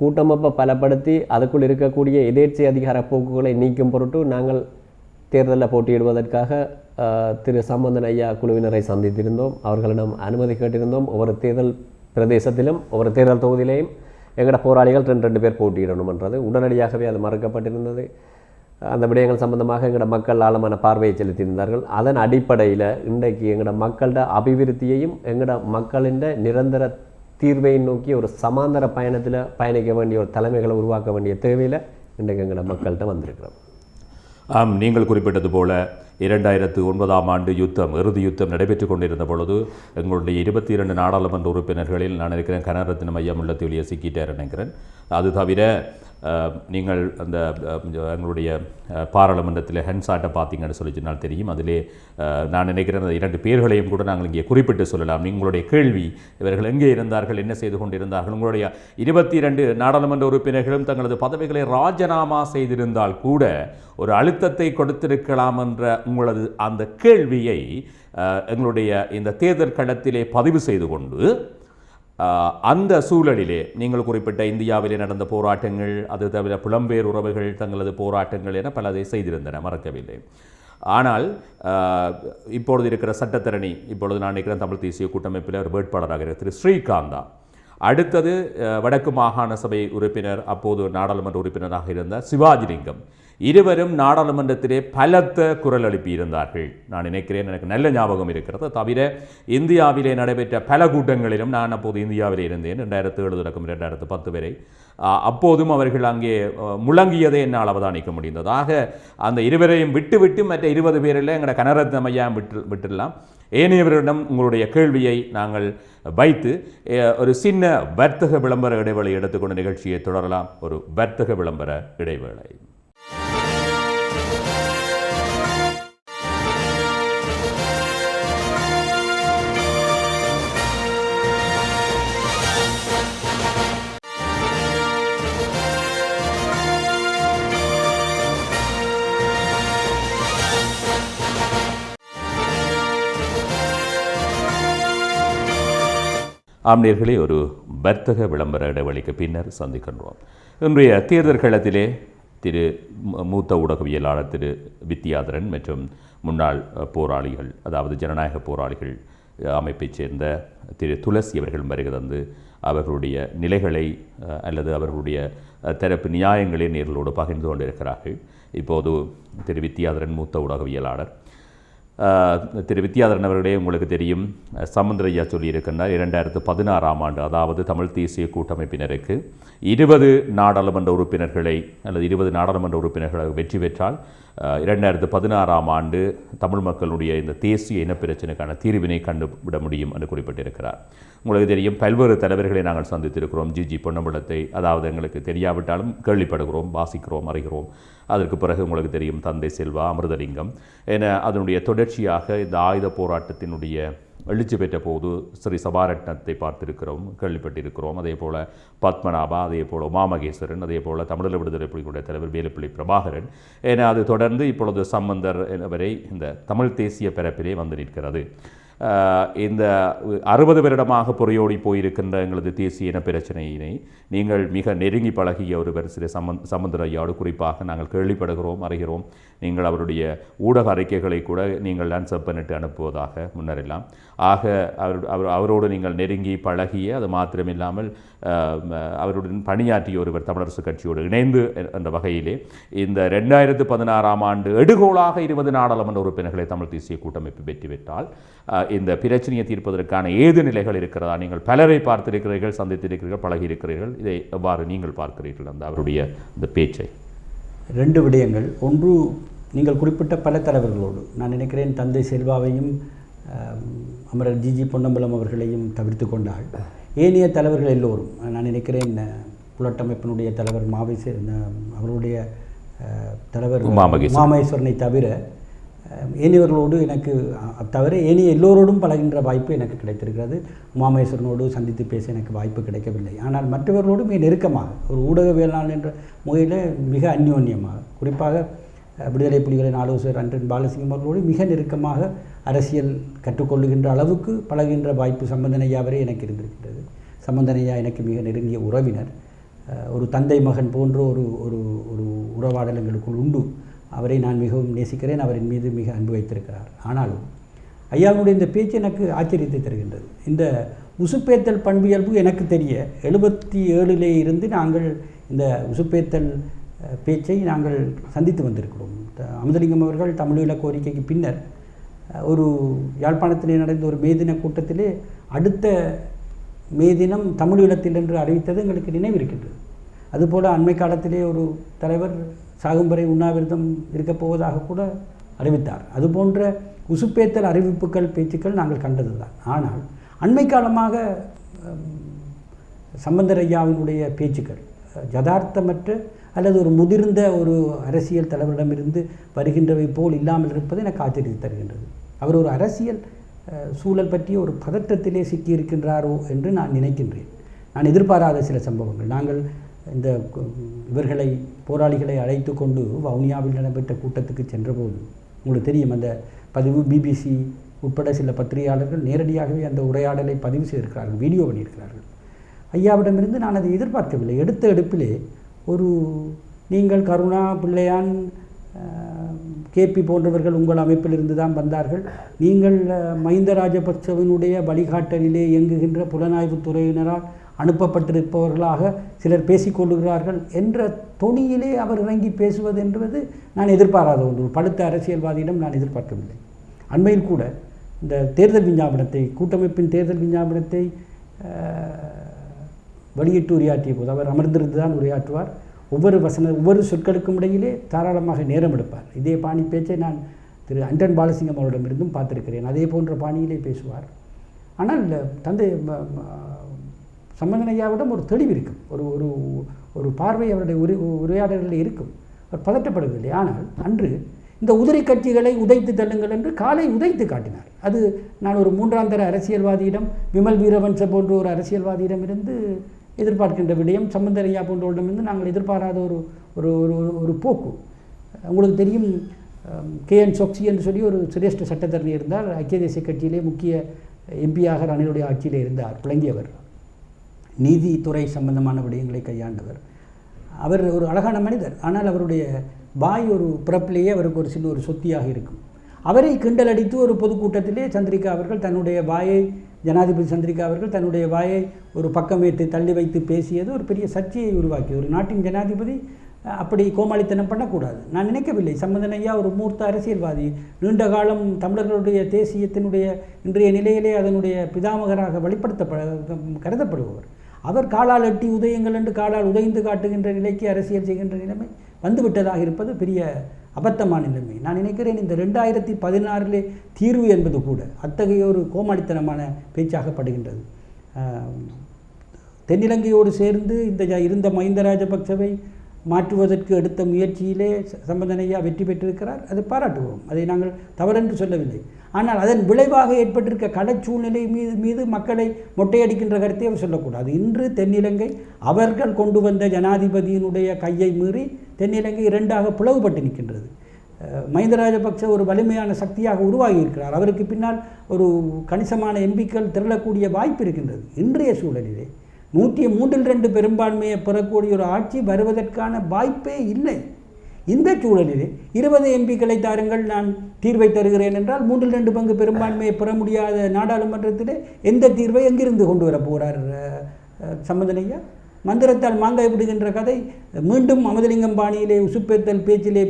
கூட்டமைப்பை பலப்படுத்தி அதுக்குள் இருக்கக்கூடிய எதேச்சை அதிகார போக்குகளை நீக்கும் பொருட்டு நாங்கள் தேர்தலில் போட்டியிடுவதற்காக திரு சம்பந்தன் ஐயா குழுவினரை சந்தித்திருந்தோம். அவர்களிடம் அனுமதி கேட்டிருந்தோம். ஒவ்வொரு தேர்தல் பிரதேசத்திலும் ஒவ்வொரு தேர்தல் தொகுதியிலையும் எங்களோட போராளிகள் 2 பேர் போட்டியிடணும்ன்றது உடனடியாகவே அது மறுக்கப்பட்டிருந்தது. அந்த விடயங்கள் சம்பந்தமாக எங்களோட மக்கள் ஆழமான பார்வையை செலுத்தியிருந்தார்கள். அதன் அடிப்படையில் இன்றைக்கு எங்களோட மக்களோட அபிவிருத்தியையும் எங்களோட மக்களின் நிரந்தர தீர்வை நோக்கி ஒரு சமாந்தர பயணத்தில் பயணிக்க வேண்டிய ஒரு தலைமைகளை உருவாக்க வேண்டிய தேவையில் இன்றைக்கு எங்களோட மக்கள்கிட்ட வந்திருக்கிறோம். நீங்கள் குறிப்பிட்டது போல 2009ஆம் ஆண்டு யுத்தம், இறுதி யுத்தம் நடைபெற்று கொண்டிருந்த பொழுது எங்களுடைய 22 நாடாளுமன்ற உறுப்பினர்களில் நான் நினைக்கிறேன் கனரத்தினம் ஐயா முள்ளத்தொழியை சிக்கிட்டார் நினைக்கிறேன். அது தவிர நீங்கள் அந்த எங்களுடைய பாராளுமன்றத்தில் ஹென்சாட்டை பார்த்தீங்கன்னு சொன்னால் தெரியும். அதிலே நான் நினைக்கிறேன் அந்த 2 பேர்களையும் கூட நாங்கள் இங்கே குறிப்பிட்டு சொல்லலாம். உங்களுடைய கேள்வி, இவர்கள் எங்கே இருந்தார்கள், என்ன செய்து கொண்டிருந்தார்கள்? உங்களுடைய 22 நாடாளுமன்ற உறுப்பினர்களும் தங்களது பதவிகளை ராஜினாமா செய்திருந்தால் கூட ஒரு அழுத்தத்தை கொடுத்திருக்கலாம் என்ற உங்களது அந்த கேள்வியை எங்களுடைய இந்த தேர்தல் களத்திலே பதிவு செய்து கொண்டு அந்த சூழலிலே நீங்கள் குறிப்பிட்ட இந்தியாவிலே நடந்த போராட்டங்கள், அது தவிர புலம்பெயர் உறவுகள் தங்களது போராட்டங்கள் என பலதை செய்திருந்தன, மறக்கவில்லை. ஆனால் இப்பொழுது இருக்கிற சட்டத்தரணி, இப்பொழுது நான் நினைக்கிறேன் தமிழ் தேசிய கூட்டமைப்பில் ஒரு வேட்பாளராக இருக்கிற திரு ஸ்ரீகாந்தா, அடுத்தது வடக்கு மாகாண சபை உறுப்பினர், அப்போது நாடாளுமன்ற உறுப்பினராக இருந்த சிவாஜிலிங்கம், இருவரும் நாடாளுமன்றத்திலே பலத்த குரல் எழுப்பியிருந்தார்கள். நான் நினைக்கிறேன், எனக்கு நல்ல ஞாபகம் இருக்கிறது. தவிர இந்தியாவிலே நடைபெற்ற பல கூட்டங்களிலும் நான் அப்போது இந்தியாவிலே இருந்தேன், 2007 தொடக்கம் 2010 வரை. அப்போதும் அவர்கள் அங்கே முழங்கியதை என்னால் அவதானிக்க முடிந்தது. ஆக அந்த இருவரையும் விட்டுவிட்டு மற்ற 20 பேரில் எங்களோட கனரத்னம் ஐயா விட்டுடலாம். ஏனையவரிடம் உங்களுடைய கேள்வியை நாங்கள் வைத்து ஒரு சின்ன வர்த்தக விளம்பர இடைவேளை எடுத்துக்கொண்ட நிகழ்ச்சியை தொடரலாம். ஒரு வர்த்தக விளம்பர இடைவேளை. ஆம்நேயர்களே, ஒரு வர்த்தக விளம்பர இடைவெளிக்கு பின்னர் சந்திக்கின்றோம். இன்றைய தேர்தல் களத்திலே திரு மூத்த ஊடகவியலாளர் திரு வித்தியாதரன் மற்றும் முன்னாள் போராளிகள், அதாவது ஜனநாயக போராளிகள் அமைப்பைச் சேர்ந்த திரு துளசி அவர்கள் வருகை தந்து அவர்களுடைய நிலைகளை அல்லது அவர்களுடைய தரப்பு நியாயங்களை நேர்களோடு பகிர்ந்து கொண்டிருக்கிறார்கள். இப்போது திரு வித்தியாதரன் மூத்த ஊடகவியலாளர். திரு வித்தியாதரன் அவர்களே, உங்களுக்கு தெரியும், சமுந்திரையா சொல்லியிருக்கின்றார் 2016ஆம் ஆண்டு, அதாவது தமிழ் தேசிய கூட்டமைப்பினருக்கு 20 நாடாளுமன்ற உறுப்பினர்களை அல்லது 20 நாடாளுமன்ற உறுப்பினர்களை வெற்றி பெற்றால் 2016ஆம் ஆண்டு தமிழ் மக்களுடைய இந்த தேசிய இனப்பிரச்சனைக்கான தீர்வினை கண்டுவிட முடியும் என்று குறிப்பிட்டிருக்கிறார். உங்களுக்கு தெரியும், பல்வேறு தலைவர்களை நாங்கள் சந்தித்திருக்கிறோம். ஜிஜி பொன்னம்பலத்தை, அதாவது எங்களுக்கு தெரியாவிட்டாலும் கேள்விப்படுகிறோம், வாசிக்கிறோம், அறிகிறோம். அதற்கு பிறகு உங்களுக்கு தெரியும் தந்தை செல்வா, அமிர்தலிங்கம் என அதனுடைய தொடர்ச்சியாக இந்த ஆயுத போராட்டத்தினுடைய எழுச்சி பெற்ற போது ஸ்ரீ சபாரட்னத்தை பார்த்திருக்கிறோம், கேள்விப்பட்டிருக்கிறோம். அதே போல் பத்மநாபா, அதே போல் உமாமகேஸ்வரன், அதே போல் தமிழக விடுதலை புலிகளுடைய தலைவர் வேலுப்பிள்ளை பிரபாகரன் என அது தொடர்ந்து இப்பொழுது சம்பந்தர் என்பவரை இந்த தமிழ் தேசிய பரப்பிலே வந்து நிற்கிறது. இந்த 60 வருடமாக பொறையோடி போயிருக்கின்ற எங்களது தேசிய இன பிரச்சனையினை நீங்கள் மிக நெருங்கி பழகிய ஒருவர் திரு சம்பந்தர் ஐயாவோடு குறிப்பாக நாங்கள் கேள்விப்படுகிறோம், அறிகிறோம். நீங்கள் அவருடைய ஊடக அறிக்கைகளை கூட நீங்கள் ஆன்சர் பண்ணிட்டு அனுப்புவதாக முன்னரெல்லாம். ஆக அவரோடு நீங்கள் நெருங்கி பழகிய, அது மாத்திரமில்லாமல் அவருடன் பணியாற்றிய ஒருவர் தமிழரசு கட்சியோடு இணைந்து என்ற வகையிலே இந்த 2016ஆம் ஆண்டு எடுகோளாக 20 நாடாளுமன்ற உறுப்பினர்களை தமிழ் தேசிய கூட்டமைப்பு வெற்றி பெற்றால் இந்த பிரச்சனையை தீர்ப்பதற்கான ஏது நிலைகள் இருக்கிறதா? நீங்கள் பலரை பார்த்திருக்கிறீர்கள், சந்தித்திருக்கிறீர்கள், பழகியிருக்கிறீர்கள். இதை எவ்வாறு நீங்கள் பார்க்கிறீர்கள் அந்த அவருடைய இந்த பேச்சை? 2 விடயங்கள். ஒன்று, நீங்கள் குறிப்பிட்ட பல தலைவர்களோடு நான் நினைக்கிறேன் தந்தை செல்வாவையும் அமரர் ஜிஜி பொன்னம்பலம் அவர்களையும் தவிர்த்து கொண்டால் ஏனைய தலைவர்கள் எல்லோரும், நான் நினைக்கிறேன் புலட்டமைப்பினுடைய தலைவர் அவருடைய தலைவர் உமாமகேஸ்வரனை தவிர ஏனையவர்களோடு எனக்கு தவிர ஏனைய எல்லோரோடும் பழகின்ற வாய்ப்பு எனக்கு கிடைத்திருக்கிறது. உமாமகேஸ்வரனோடு சந்தித்து பேச எனக்கு வாய்ப்பு கிடைக்கவில்லை. ஆனால் மற்றவர்களோடு மிக நெருக்கமாக ஒரு ஊடகவியலாளர் என்ற முறையில் மிக அந்யோன்யமாக, குறிப்பாக விடுதலை புலிகளின் ஆலோசகர் அன்றன் பாலசிங்கம் அவர்களோடு மிக நெருக்கமாக அரசியல் கற்றுக்கொள்ளுகின்ற அளவுக்கு பழகின்ற வாய்ப்பு சம்பந்தன் ஐயா வரை எனக்கு இருந்திருக்கின்றது. சம்பந்தன் ஐயா எனக்கு மிக நெருங்கிய உறவினர். ஒரு தந்தை மகன் போன்ற ஒரு ஒரு ஒரு உறவாடல் எங்களுக்குள் உண்டு. அவரை நான் மிகவும் நேசிக்கிறேன். அவரின் மீது மிக அன்பு வைத்திருக்கிறார். ஆனாலும் ஐயாவுடைய இந்த பேச்சு எனக்கு ஆச்சரியத்தை தருகின்றது. இந்த உசுப்பேத்தல் பண்பியல்பு எனக்கு தெரிய 77 இருந்து நாங்கள் இந்த உசுப்பேத்தல் பேச்சை நாங்கள் சந்தித்து வந்திருக்கிறோம். அமுதலிங்கம் அவர்கள் தமிழீழ கோரிக்கைக்கு பின்னர் ஒரு யாழ்ப்பாணத்திலே நடந்த ஒரு மேதின கூட்டத்திலே அடுத்த மேதினம் தமிழீழத்தில் என்று அறிவித்தது எங்களுக்கு நினைவிருக்கின்றது. அதுபோல் அண்மை காலத்திலே ஒரு தலைவர் சாகும்பரை உண்ணாவிரதம் இருக்கப் போவதாக கூட அறிவித்தார். அதுபோன்ற உசுப்பேத்தல் அறிவிப்புகள், பேச்சுக்கள் நாங்கள் கண்டது தான். ஆனால் அண்மை காலமாக சம்பந்தர் ஐயாவினுடைய பேச்சுக்கள் யதார்த்தமற்ற அல்லது ஒரு முதிர்ந்த ஒரு அரசியல் தலைவரிடமிருந்து வருகின்றவை போல் இல்லாமல் இருப்பது எனக்கு ஆச்சரியத்தை தருகின்றது. அவர் ஒரு அரசியல் சூழல் பற்றிய ஒரு பதற்றத்திலே சிக்கியிருக்கின்றாரோ என்று நான் நினைக்கின்றேன். நான் எதிர்பாராத சில சம்பவங்கள். நாங்கள் இந்த இவர்களை போராளிகளை அழைத்து கொண்டு வவுனியாவில் நடைபெற்ற கூட்டத்துக்கு சென்றபோது உங்களுக்கு தெரியும், அந்த பதிவு பிபிசி உட்பட சில பத்திரிகையாளர்கள் நேரடியாகவே அந்த உரையாடலை பதிவு செய்திருக்கிறார்கள், வீடியோ பண்ணியிருக்கிறார்கள். ஐயாவிடமிருந்து நான் அதை எதிர்பார்க்கவில்லை. எடுத்த எடுப்பிலே ஒரு நீங்கள் கருணா, பிள்ளையான், கேபி போன்றவர்கள் உங்கள் அமைப்பில் இருந்து தான் வந்தார்கள், நீங்கள் மஹிந்த ராஜபக்சவினுடைய வழிகாட்டலிலே இயங்குகின்ற புலனாய்வுத் துறையினரால் அனுப்பப்பட்டிருப்பவர்களாக சிலர் பேசிக்கொள்ளுகிறார்கள் என்ற தொனியிலே அவர் இறங்கி பேசுவது என்பது நான் எதிர்பாராத ஒன்று. படுத்த அரசியல்வாதியிடம் நான் எதிர்பார்க்கவில்லை. அண்மையில் கூட இந்த தேர்தல் விஞ்ஞாபனத்தை, கூட்டமைப்பின் தேர்தல் விஞ்ஞாபனத்தை வெளியிட்டு உரையாற்றிய போது அவர் அமர்ந்திருந்து தான் உரையாற்றுவார். ஒவ்வொரு சொற்களுக்கும் இடையிலே தாராளமாக நேரம் எடுப்பார். இதே பாணி பேச்சை நான் திரு அன்றன் பாலசிங்கம் அவரிடமிருந்தும் பார்த்திருக்கிறேன். அதே போன்ற பாணியிலே பேசுவார். ஆனால் தந்தை சம்பந்தன் ஐயாவிடம் ஒரு தெளிவு இருக்கும், ஒரு ஒரு ஒரு பார்வை அவருடைய உரையாடல்களில் இருக்கும். அவர் பதட்டப்படவில்லை. ஆனால் அன்று இந்த உதிரி கட்சிகளை உதைத்து தள்ளுங்கள் என்று காலை உதைத்து காட்டினார். அது நான் ஒரு 3ஆம் தர அரசியல்வாதியிடம், விமல் வீரவன்ச போன்ற ஒரு அரசியல்வாதியிடம் இருந்து எதிர்பார்க்கின்ற விடயம், சம்பந்தர் ஐயா போன்றவரிடமிருந்து நாங்கள் எதிர்பாராத ஒரு ஒரு ஒரு போக்கு. உங்களுக்கு தெரியும், KN சொக்சி என்று சொல்லி ஒரு சிரேஷ்ட சட்டத்தரணி இருந்தார். ஐக்கிய தேசிய கட்சியிலே முக்கிய எம்பியாக ரணிலுடைய ஆட்சியிலே இருந்தார். விளங்கியவர், நீதித்துறை சம்பந்தமான விடயங்களை கையாண்டவர். அவர் ஒரு அழகான மனிதர். ஆனால் அவருடைய வாய் ஒரு பிறப்பிலேயே அவருக்கு ஒரு சின்ன ஒரு சொத்தியாக இருக்கும். அவரை கிண்டல் அடித்து ஒரு பொதுக்கூட்டத்திலே சந்திரிகா அவர்கள் தன்னுடைய வாயை, ஜனாதிபதி சந்திரிகா அவர்கள் தன்னுடைய வாயை ஒரு பக்கமேட்டு தள்ளி வைத்து பேசியது ஒரு பெரிய சர்ச்சையை உருவாக்கி. ஒரு நாட்டின் ஜனாதிபதி அப்படி கோமாளித்தனம் பண்ணக்கூடாது. நான் நினைக்கவில்லை. சம்பந்தன் ஐயா ஒரு மூர்த்த அரசியல்வாதி, நீண்ட காலம் தமிழர்களுடைய தேசியத்தினுடைய இன்றைய நிலையிலே அதனுடைய பிதாமகராக கருதப்படுபவர். அவர் காலால் எட்டி உதயங்கள் என்று காலால் உதைந்து காட்டுகின்ற நிலைக்கு அரசியல் செய்கின்ற நிலைமை வந்துவிட்டதாக இருப்பது பெரிய அபத்தமான நிலைமை. நான் நினைக்கிறேன் இந்த 2016 தீர்வு என்பது கூட அத்தகைய ஒரு கோமாளித்தனமான பேச்சாகப்படுகின்றது. தென்னிலங்கையோடு சேர்ந்து இருந்த மஹிந்த ராஜபக்சவை மாற்றுவதற்கு எடுத்த முயற்சியிலே சம்பந்தன் ஐயா வெற்றி பெற்றிருக்கிறார். அதை பாராட்டுவோம், அதை நாங்கள் தவறென்று சொல்லவில்லை. ஆனால் அதன் விளைவாக ஏற்பட்டிருக்க கடற்சூழ்நிலை மீது மக்களை மொட்டையடிக்கின்ற கருத்தை அவர் சொல்லக்கூடாது. இன்று தென்னிலங்கை அவர்கள் கொண்டு வந்த ஜனாதிபதியினுடைய கையை மீறி தென்னிலங்கை 2ஆக பிளவுபட்டு நிற்கின்றது. மஹிந்த ராஜபக்ச ஒரு வலிமையான சக்தியாக உருவாகி இருக்கிறார். அவருக்கு பின்னால் ஒரு கணிசமான எம்பிக்கள் திரளக்கூடிய வாய்ப்பு இருக்கின்றது. இன்றைய சூழலிலே 103 பெரும்பான்மையை பெறக்கூடிய ஒரு ஆட்சி வருவதற்கான வாய்ப்பே இல்லை. இந்த சூழலிலே 20 எம்பிக்களை தாருங்கள், நான் தீர்வை தருகிறேன் என்றால் 3/2 பங்கு பெரும்பான்மையை பெற முடியாத நாடாளுமன்றத்திலே எந்த தீர்வை எங்கிருந்து கொண்டு வர போகிறார் சம்பந்தனையா? மந்திரத்தால் மாங்காய் விடுகின்ற கதை மீண்டும் அமதலிங்கம் பாணியிலே உசுப்பேத்தல் பேச்சிலே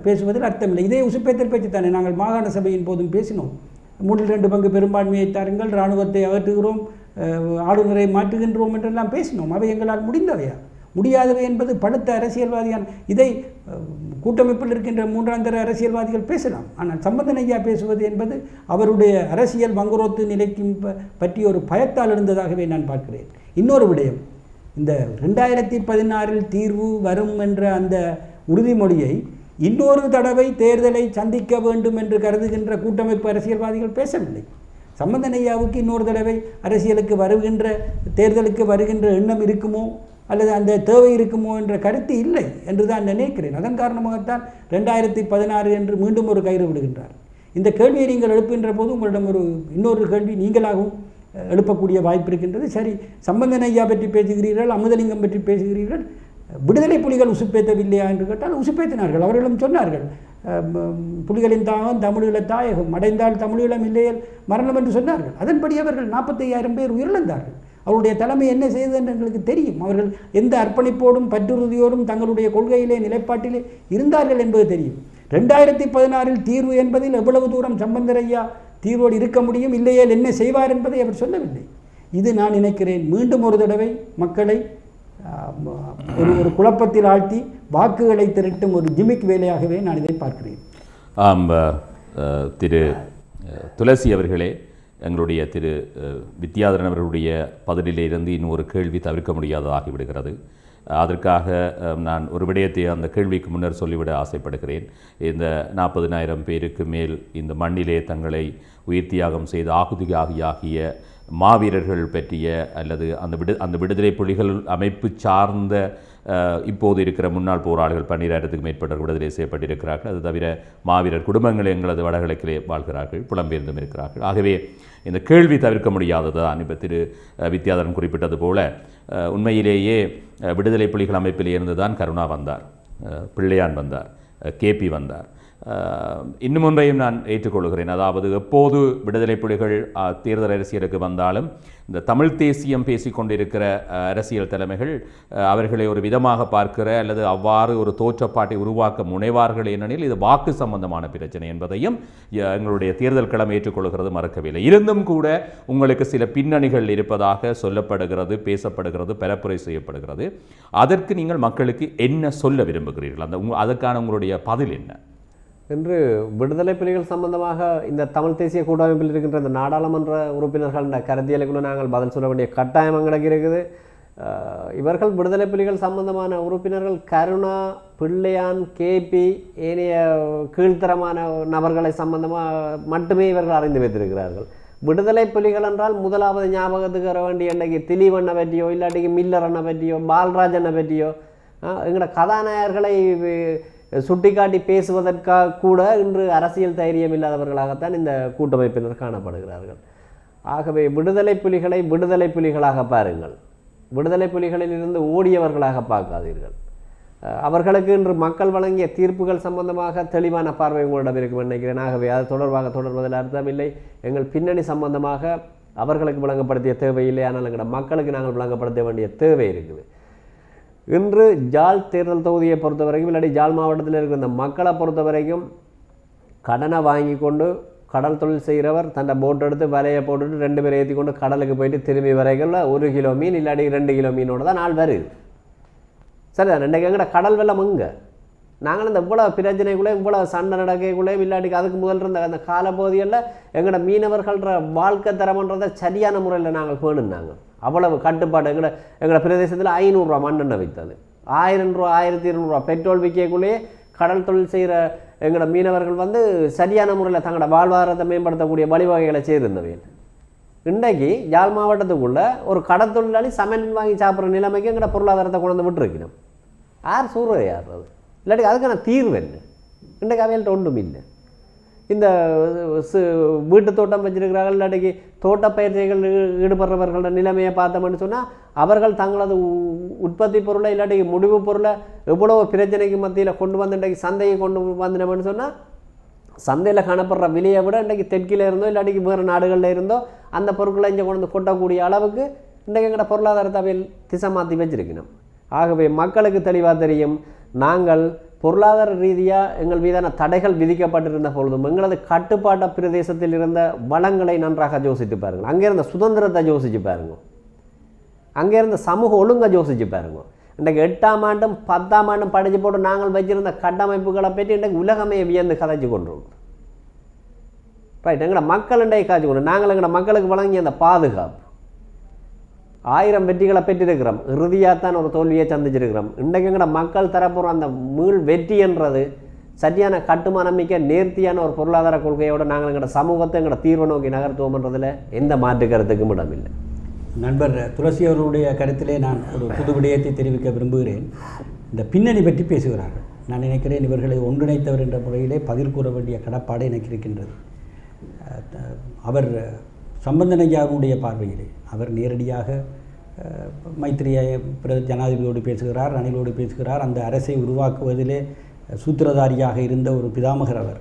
பேசுவதில் அர்த்தமில்லை. இதே உசுப்பேத்தல் பேச்சு தானே நாங்கள் மாகாண சபையின் போதும் பேசினோம். 3/2 பங்கு பெரும்பான்மையை தாருங்கள், இராணுவத்தை அகற்றுகிறோம், ஆளுநரை மாற்றுகின்றோம் என்றெல்லாம் பேசினோம். அவை எங்களால் முடிந்தவையா? முடியாதவை என்பது படுத்த அரசியல்வாதியான இதை கூட்டமைப்பில் இருக்கின்ற 3ஆம் தர அரசியல்வாதிகள் பேசலாம். ஆனால் சம்பந்தனையா பேசுவது என்பது அவருடைய அரசியல் வங்குரோத்து நிலைக்கும் பற்றிய ஒரு பயத்தால் இருந்ததாகவே நான் பார்க்கிறேன். இன்னொரு விடயம், இந்த 2016 தீர்வு வரும் என்ற அந்த உறுதிமொழியை இன்னொரு தடவை தேர்தலை சந்திக்க வேண்டும் என்று கருதுகின்ற கூட்டமைப்பு அரசியல்வாதிகள் பேசவில்லை. சம்பந்தனையாவுக்கு இன்னொரு தடவை அரசியலுக்கு தேர்தலுக்கு வருகின்ற எண்ணம் இருக்குமோ அல்லது அந்த தேவை இருக்குமோ என்ற கருத்து இல்லை என்று தான் நினைக்கிறேன். அதன் காரணமாகத்தான் 2016 என்று மீண்டும் ஒரு கயிறு விடுகின்றார். இந்த கேள்வியை நீங்கள் எழுப்புகின்ற போது உங்களிடம் இன்னொரு கேள்வி நீங்களாகவும் எழுப்பக்கூடிய வாய்ப்பு இருக்கின்றது. சரி, சம்பந்தனையா பற்றி பேசுகிறீர்கள், அமுதலிங்கம் பற்றி பேசுகிறீர்கள், விடுதலை புலிகள் உசுப்பேற்றவில்லையா என்று கேட்டால் உசுப்பேற்றினார்கள். அவர்களும் சொன்னார்கள், புலிகளின் தாகம் தமிழீழ தாயகம், அடைந்தால் தமிழீழம் இல்லையல் மரணம் என்று சொன்னார்கள். அதன்படி அவர்கள் 45,000 பேர் உயிரிழந்தார்கள். அவருடைய தலைமை என்ன செய்தது என்று எங்களுக்கு தெரியும். அவர்கள் எந்த அர்ப்பணிப்போடும் பற்றுறுதியோடும் தங்களுடைய கொள்கையிலே நிலைப்பாட்டிலே இருந்தார்கள் என்பது தெரியும். 2016 தீர்வு என்பதில் எவ்வளவு தூரம் சம்பந்தரையா தீர்வோடு இருக்க முடியும், இல்லையேல் என்ன செய்வார் என்பதை அவர் சொல்லவில்லை. இது நான் நினைக்கிறேன் மீண்டும் ஒரு தடவை மக்களை ஒரு குழப்பத்தில் ஆழ்த்தி வாக்குகளை திரட்டும் ஒரு ஜிமிக் வேலையாகவே நான் இதை பார்க்கிறேன். திரு துளசி அவர்களே, எங்களுடைய திரு வித்யாதரன் அவர்களுடைய பதிலிலே இருந்து இன்னொரு கேள்வி தவிர்க்க முடியாததாகிவிடுகிறது. அதற்காக நான் ஒரு விடயத்தை அந்த கேள்விக்கு முன்னர் சொல்லிவிட ஆசைப்படுகிறேன். இந்த 40,000 பேருக்கு மேல் இந்த மண்ணிலே தங்களை உயிர் தியாகம் செய்து ஆகுதியாகிய மாவீரர்கள் பற்றிய அல்லது அந்த விடுதலை புலிகள் அமைப்பு சார்ந்த இப்போது இருக்கிற முன்னாள் போராளிகள் 12,000க்கும் மேற்பட்டவர்கள் விடுதலை செய்யப்பட்டிருக்கிறார்கள். அது தவிர மாவீரர் குடும்பங்கள் எங்களது வடகிழக்கிலே வாழ்கிறார்கள், புலம்பெயர்ந்தும் இருக்கிறார்கள். ஆகவே இந்த கேள்வி தவிர்க்க முடியாததான். இப்போ திரு வித்யாதரன் குறிப்பிட்டது போல உண்மையிலேயே விடுதலை புலிகள் அமைப்பிலே இருந்து தான் கருணா வந்தார், பிள்ளையான் வந்தார், கேபி வந்தார். இன்னும் ஒன்றையும் நான் ஏற்றுக்கொள்கிறேன். அதாவது எப்போது விடுதலை புலிகள் தேர்தல் அரசியலுக்கு வந்தாலும் இந்த தமிழ் தேசியம் பேசிக்கொண்டிருக்கிற அரசியல் தலைமைகள் அவர்களை ஒரு விதமாக பார்க்கிற அல்லது அவ்வாறு ஒரு தோற்றப்பாட்டை உருவாக்க முனைவார்கள். ஏனெனில் இது வாக்கு சம்பந்தமான பிரச்சனை என்பதையும் எங்களுடைய தேர்தல் களம் ஏற்றுக்கொள்கிறது, மறக்கவில்லை. இருந்தும் கூட உங்களுக்கு சில பின்னணிகள் இருப்பதாக சொல்லப்படுகிறது, பேசப்படுகிறது, பரப்புரை செய்யப்படுகிறது. அதற்கு நீங்கள் மக்களுக்கு என்ன சொல்ல விரும்புகிறீர்கள்? அதற்கான உங்களுடைய பதில் என்ன? என்று விடுதலை புலிகள் சம்பந்தமாக இந்த தமிழ் தேசிய கூட்டமைப்பில் இருக்கின்ற இந்த நாடாளுமன்ற உறுப்பினர்கள் கருத்தியலுக்குள்ள நாங்கள் பதில் சொல்ல வேண்டிய கட்டாயம் எங்களுக்கு இருக்குது. இவர்கள் விடுதலை புலிகள் சம்பந்தமான உறுப்பினர்கள் கருணா, பிள்ளையான், கேபி ஏனைய கீழ்த்தரமான நபர்களை சம்பந்தமாக மட்டுமே இவர்கள் அறிந்து வைத்திருக்கிறார்கள். விடுதலை புலிகள் என்றால் முதலாவது ஞாபகத்துக்கு வர வேண்டிய இன்றைக்கு திலீவண்ணை பற்றியோ இல்லாட்டிக்கு மில்லரண்ணை பற்றியோ பால்ராஜனை பற்றியோ எங்களோட கதாநாயகர்களை சுட்டிக்காட்டி பேசுவதற்காக கூட இன்று அரசியல் தைரியம் இல்லாதவர்களாகத்தான் இந்த கூட்டமைப்பினர் காணப்படுகிறார்கள். ஆகவே விடுதலை புலிகளை விடுதலை புலிகளாக பாருங்கள், விடுதலை புலிகளில் இருந்து ஓடியவர்களாக பார்க்காதீர்கள். அவர்களுக்கு இன்று மக்கள் வழங்கிய தீர்ப்புகள் சம்பந்தமாக தெளிவான பார்வை உங்களிடம் இருக்கும் நினைக்கிறேன். ஆகவே அது தொடர்பாக தொடர்வதில் அர்த்தமில்லை. எங்கள் பின்னணி சம்பந்தமாக அவர்களுக்கு வழங்கப்படுத்திய தேவையில்லை, ஆனால் எங்களோட மக்களுக்கு நாங்கள் வழங்கப்படுத்த வேண்டிய தேவை இருக்குது. இன்று ஜாழ் தேர்தல் தொகுதியை பொறுத்த வரைக்கும் இல்லாட்டி ஜாழ் மாவட்டத்தில் இருக்கிற இந்த மக்களை பொறுத்த வரைக்கும் கடனை வாங்கி கொண்டு கடல் தொழில் செய்கிறவர் தன்னை போட் எடுத்து வலையை போட்டுட்டு 2 பேரை ஏற்றி கொண்டு கடலுக்கு போயிட்டு திரும்பி வரைக்கும் 1 கிலோ மீன் இல்லாட்டி 2 கிலோ மீனோடு தான் நாள் வருது. சரி, இன்றைக்கு எங்கட கடல் வெள்ளம் எங்கே? நாங்கள் இந்த இவ்வளோ பிரச்சனைக்குள்ளே இவ்வளோ சண்டை நடக்கக்குள்ளே இல்லாட்டிக்கு அதுக்கு முதல் இருந்த அந்த காலப்பகுதியில் எங்களோட மீனவர்கள்ற வாழ்க்கை தரம்ன்றதை சரியான முறையில் நாங்கள் பேணுனாங்க. அவ்வளவு கட்டுப்பாடு எங்களோட பிரதேசத்தில் 500 ரூபா மண்ணெண்ணெய் விற்றது, 1000 ரூபா 1200 பெட்ரோல் விற்கக்குள்ளேயே கடல் தொழில் செய்கிற எங்களோட மீனவர்கள் சரியான முறையில் தங்களோட வாழ்வாதாரத்தை மேம்படுத்தக்கூடிய வழிவகைகளை செய்திருந்தவையில். இன்றைக்கு யாழ் மாவட்டத்துக்குள்ளே ஒரு கடற்தொழிலாளி சமையல் வாங்கி சாப்பிட்ற நிலைமைக்கு எங்களோட பொருளாதாரத்தை கொண்டு வந்து விட்டுருக்கணும். யார் சொல்கிறது? யார் அது? இல்லாட்டி அதுக்கான தீர்வு என்ன? இன்றைக்கு அவைகள்ட்ட ஒன்றும் இல்லை. இந்த வீட்டு தோட்டம் வச்சிருக்கிறார்கள், இல்லாட்டி தோட்டப்பயிற்சிகள் ஈடுபடுறவர்களோட நிலைமையை பார்த்தோம்னு சொன்னால் அவர்கள் தங்களது உற்பத்தி பொருளை இல்லாட்டி முடிவு பொருளை எவ்வளோ பிரச்சனைக்கு மத்தியில் கொண்டு வந்து இன்றைக்கு சந்தையை கொண்டு வந்துட்டோம்னு சொன்னால் சந்தையில் காணப்படுற விலையை விட இன்றைக்கு தெற்கில் இருந்தோ இல்லாட்டி வேறு நாடுகளில் இருந்தோ அந்த பொருட்களை இங்கே கொண்டு வந்து கொட்டக்கூடிய அளவுக்கு இன்றைக்கு எங்களோட பொருளாதாரத்தை அவையில் திசை மாற்றி வச்சிருக்கணும். ஆகவே மக்களுக்கு தெளிவாக தெரியும், நாங்கள் பொருளாதார ரீதியாக எங்கள் மீதான தடைகள் விதிக்கப்பட்டிருந்த பொழுதும் எங்களது கட்டுப்பாட்ட பிரதேசத்தில் இருந்த வளங்களை நன்றாக யோசித்து பாருங்கள், அங்கே இருந்த சுதந்திரத்தை யோசித்து பாருங்க, அங்கே இருந்த சமூக ஒழுங்கை யோசித்து பாருங்க. இன்றைக்கு 8ஆம் ஆண்டும் 10ஆம் ஆண்டும் படித்து போட்டு நாங்கள் வச்சிருந்த கட்டமைப்புகளை பற்றி இன்றைக்கு உலகமே வியந்து கதைச்சு கொண்டிருக்கோம். ரைட், எங்களோட மக்கள் இன்றைக்கு காய்ச்சி கொண்டு நாங்கள் எங்களோட மக்களுக்கு வழங்கிய அந்த பாதுகாப்பு 1000 வெற்றிகளை பெற்றிருக்கிறோம், இறுதியாகத்தான் ஒரு தோல்வியை சந்திச்சிருக்கிறோம். இன்றைக்கு எங்களோட மக்கள் தரப்போகிற அந்த மீள் வெற்றி என்றது சரியான கட்டுமானமிக்க நேர்த்தியான ஒரு பொருளாதார கொள்கையோடு நாங்கள் எங்களோட சமூகத்தை எங்களோட தீர்வை நோக்கி நகர்த்துவோம்ன்றதில் எந்த மாற்று கருத்துக்கும் இடமில்லை. நண்பர் துளசி அவர்களுடைய கருத்திலே நான் ஒரு புது விடயத்தை தெரிவிக்க விரும்புகிறேன். இந்த பின்னணி பற்றி பேசுகிறார்கள். நான் நினைக்கிறேன் இவர்களை ஒன்றிணைத்தவர் என்ற முறையிலே பதில் கூற வேண்டிய கடப்பாடு எனக்கு இருக்கின்றது. அவர் சம்பந்தன் ஐயாவுடைய பார்வையிலே அவர் நேரடியாக மைத்திரியை ஜனாதிபதியோடு பேசுகிறார், ரணிலோடு பேசுகிறார். அந்த அரசை உருவாக்குவதிலே சூத்திரதாரியாக இருந்த ஒரு பிதாமகர் அவர்.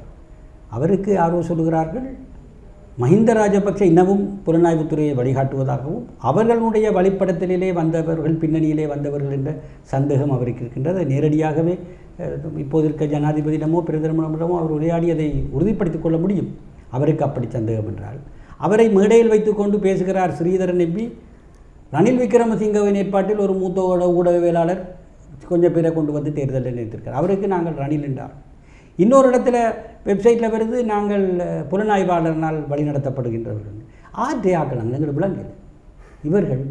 அவருக்கு யாரோ சொல்லுகிறார்கள் மஹிந்த ராஜபக்ஷ இன்னமும் புலனாய்வுத்துறையை வழிகாட்டுவதாகவும் அவர்களுடைய வழிப்படத்திலே வந்தவர்கள் பின்னணியிலே வந்தவர்கள் என்ற சந்தேகம் அவருக்கு இருக்கின்றது. நேரடியாகவே இப்போது இருக்க ஜனாதிபதியிடமோ பிரதமரிடமோ அவர் உரையாடி அதை உறுதிப்படுத்திக் கொள்ள முடியும். அவருக்கு அப்படி சந்தேகம் என்றால் அவரை மேடையில் வைத்துக்கொண்டு பேசுகிறார் ஸ்ரீதரன் எம்பி. ரணில் விக்ரமசிங்கவின் ஏற்பாட்டில் ஒரு மூத்த ஊடகவியலாளர் கொஞ்சம் பேரை கொண்டு வந்து தேர்தலில் நிறுத்திருக்கார். அவருக்கு நாங்கள் ரணில் என்றார். இன்னொரு இடத்துல வெப்சைட்டில் வருது நாங்கள் புலனாய்வாளர்னால் வழிநடத்தப்படுகின்றவர்கள். ஆற்றை ஆக்கலாங்க எங்கள் விலங்குகள். இவர்கள்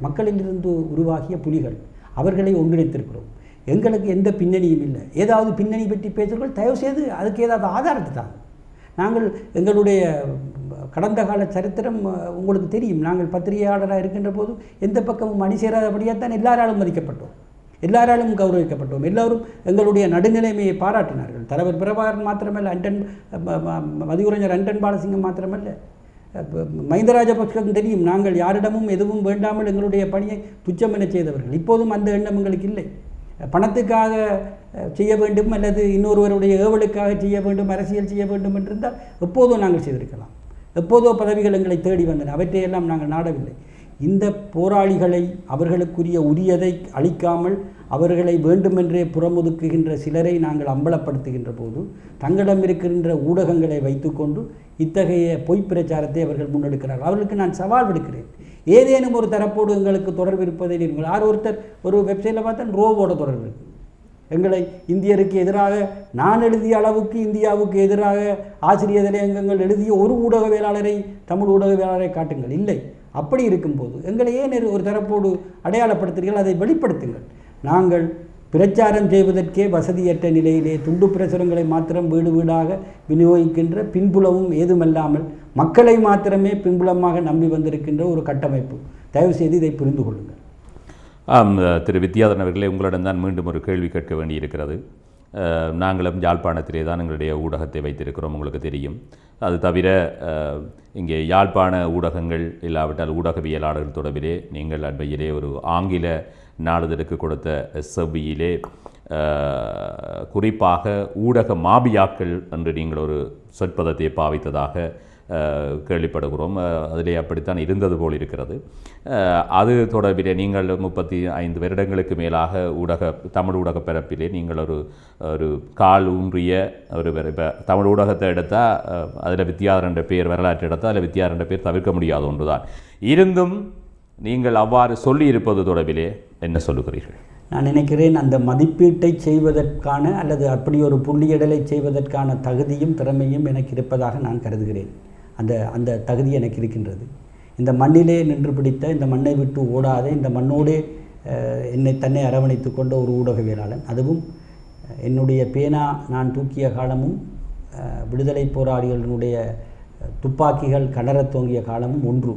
மக்களிலிருந்து உருவாகிய புலிகள். அவர்களை ஒன்றிணைத்திருக்கிறோம். எங்களுக்கு எந்த பின்னணியும் இல்லை. ஏதாவது பின்னணி பற்றி பேசுகிறோம், தயவுசெய்து அதுக்கு ஏதாவது ஆதாரத்தை தாங்க. நாங்கள் எங்களுடைய கடந்த கால சரித்திரம் உங்களுக்கு தெரியும். நாங்கள் பத்திரிகையாளராக இருக்கின்ற போது எந்த பக்கமும் அணி சேராதபடியாகத்தான் எல்லாராலும் மதிக்கப்பட்டோம், எல்லாராலும் கௌரவிக்கப்பட்டோம். எல்லோரும் எங்களுடைய நடுநிலைமையை பாராட்டினார்கள். தலைவர் பிரபாகரன் மாத்திரமல்ல, மதியுரைஞர் அண்டன் பாலசிங்கம் மாத்திரமல்ல, மஹிந்த ராஜபக்ஷவும் தெரியும் நாங்கள் யாரிடமும் எதுவும் வேண்டாமல் எங்களுடைய பணியை துச்சம் என செய்தவர்கள். இப்போதும் அந்த எண்ணம் எங்களுக்கு இல்லை. பணத்துக்காக செய்ய வேண்டும் அல்லது இன்னொருவருடைய ஏவலுக்காக செய்ய வேண்டும், அரசியல் செய்ய வேண்டும் என்றிருந்தால் எப்போதோ நாங்கள் செய்திருக்கலாம். எப்போதோ பதவிகள் எங்களை தேடி வந்தன. அவற்றையெல்லாம் நாங்கள் நாடவில்லை. இந்த போராளிகளை அவர்களுக்குரிய உரியதை அளிக்காமல் அவர்களை வேண்டுமென்றே புறமுதுக்குகின்ற சிலரை நாங்கள் அம்பலப்படுத்துகின்ற போது தங்களிடம் இருக்கின்ற ஊடகங்களை வைத்துக்கொண்டு இத்தகைய பொய்ப் பிரச்சாரத்தை அவர்கள் முன்னெடுக்கிறார்கள். அவர்களுக்கு நான் சவால் விடுக்கிறேன். ஏதேனும் ஒரு தரப்போடு எங்களுக்கு தொடர்பு இருப்பதை நீங்கள் யார் ஒருத்தர் ஒரு வெப்சைட்டில் பார்த்தா ரோவோட தொடர்பு இருக்குது. எங்களை இந்தியருக்கு எதிராக நான் எழுதிய அளவுக்கு இந்தியாவுக்கு எதிராக ஆசிரியர் தலையங்கங்கள் எழுதிய ஒரு ஊடகவியலாளரை, தமிழ் ஊடகவியலாளரை காட்டுங்கள். இல்லை. அப்படி இருக்கும்போது எங்களை ஏன் ஒரு தரப்போடு அடையாளப்படுத்துகிறீர்கள்? அதை வெளிப்படுத்துங்கள். நாங்கள் பிரச்சாரம் செய்வதற்கே வசதியற்ற நிலையிலே துண்டு பிரசுரங்களை மாத்திரம் வீடு வீடாக விநியோகிக்கின்ற பின்புலமும் ஏதுமல்லாமல் மக்களை மாத்திரமே பின்புலமாக நம்பி வந்திருக்கின்ற ஒரு கட்டமைப்பு. தயவுசெய்து இதை புரிந்து கொள்ளுங்கள். திரு வித்யாதரன் அவர்களே, உங்களிடம்தான் மீண்டும் ஒரு கேள்வி கேட்க வேண்டியிருக்கிறது. நாங்களும் யாழ்ப்பாணத்திலே தான் எங்களுடைய ஊடகத்தை வைத்திருக்கிறோம், உங்களுக்கு தெரியும். அது தவிர இங்கே யாழ்ப்பாண ஊடகங்கள் இல்லாவிட்டால் ஊடகவியலாளர்கள் தொடர்பிலே நீங்கள் அண்மையிலே ஒரு ஆங்கில நாளிதழுக்கு கொடுத்த செவ்வியிலே குறிப்பாக ஊடக மாபியாக்கள் என்று நீங்கள் ஒரு சொற்பதத்தை பாவித்ததாக கேள்விப்படுகிறோம். அதிலே அப்படித்தான் இருந்தது போல் இருக்கிறது. அது தொடர்பிலே நீங்கள் 35 வருடங்களுக்கு மேலாக தமிழ் ஊடக பரப்பிலே நீங்கள் ஒரு கால் ஊன்றிய ஒரு இப்போ தமிழ் ஊடகத்தை எடுத்தால் அதில் வித்யாதரன் பேர் வரலாற்று எடுத்தால் அதில் வித்யாதரன் பேர் தவிர்க்க முடியாத ஒன்றுதான். இருந்தும் நீங்கள் அவ்வாறு சொல்லியிருப்பது தொடர்பிலே என்ன சொல்லுகிறீர்கள்? நான் நினைக்கிறேன் அந்த மதிப்பீட்டை செய்வதற்கான அல்லது அப்படி ஒரு புள்ளியிடலை செய்வதற்கான தகுதியும் திறமையும் எனக்கு இருப்பதாக நான் கருதுகிறேன். அந்த தகுதி எனக்கு இருக்கின்றது. இந்த மண்ணிலே நின்று பிடித்த, இந்த மண்ணை விட்டு ஓடாத, இந்த மண்ணோடே தன்னை அரவணைத்து கொண்ட ஒரு ஊடகவியலாளன். அதுவும் என்னுடைய பேனா நான் தூக்கிய காலமும் விடுதலை போராளிகளினுடைய துப்பாக்கிகள் கலரத் தோங்கிய காலமும் ஒன்று.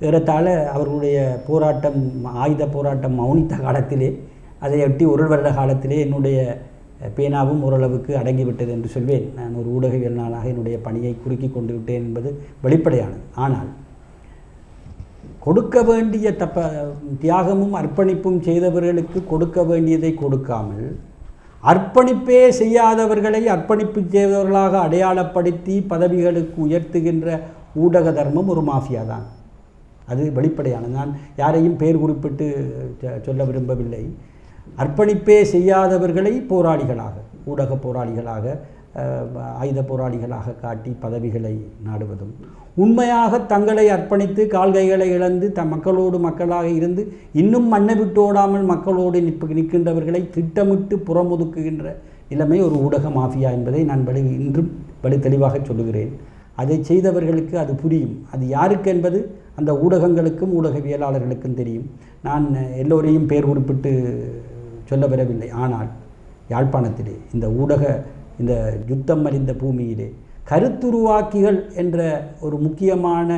ஏறத்தாழ அவர்களுடைய போராட்டம், ஆயுத போராட்டம் மௌனித்த காலத்திலே, அதையொட்டி ஒரு வருட காலத்திலே என்னுடைய பேனாவும் ஓரளவுக்கு அடங்கிவிட்டது என்று சொல்வேன். நான் ஒரு ஊடகவியலாளராக என்னுடைய பணியை குறுக்கி கொண்டு விட்டேன் என்பது வெளிப்படையானது. ஆனால் கொடுக்க வேண்டிய தியாகமும் அர்ப்பணிப்பும் செய்தவர்களுக்கு கொடுக்க வேண்டியதை கொடுக்காமல் அர்ப்பணிப்பே செய்யாதவர்களை அர்ப்பணிப்பு செய்தவர்களாக அடையாளப்படுத்தி பதவிகளுக்கு உயர்த்துகின்ற ஊடக தர்மம் ஒரு மாஃபியா தான். அது வெளிப்படையானது. நான் யாரையும் பெயர் குறிப்பிட்டு சொல்ல விரும்பவில்லை. அர்ப்பணிப்பே செய்யாதவர்களை போராளிகளாக, ஊடக போராளிகளாக, ஆயுத போராளிகளாக காட்டி பதவிகளை நாடுவதும், உண்மையாக தங்களை அர்ப்பணித்து கால்கைகளை இழந்து மக்களோடு மக்களாக இருந்து இன்னும் மண்ணை விட்டு ஓடாமல் மக்களோடு நிற்கின்றவர்களை திட்டமிட்டு புறமுதுக்குகின்ற நிலைமை ஒரு ஊடக மாஃபியா என்பதை நான் இன்றும் தெளிவாக சொல்லுகிறேன். அதை செய்தவர்களுக்கு அது புரியும். அது யாருக்கு என்பது அந்த ஊடகங்களுக்கும் ஊடகவியலாளர்களுக்கும் தெரியும். நான் எல்லோரையும் பெயர் குறிப்பிட்டு சொல்ல வரவில்லை. ஆனால் யாழ்ப்பாணத்திலே இந்த யுத்தம் மறிந்த பூமியிலே கருத்துருவாக்கிகள் என்ற ஒரு முக்கியமான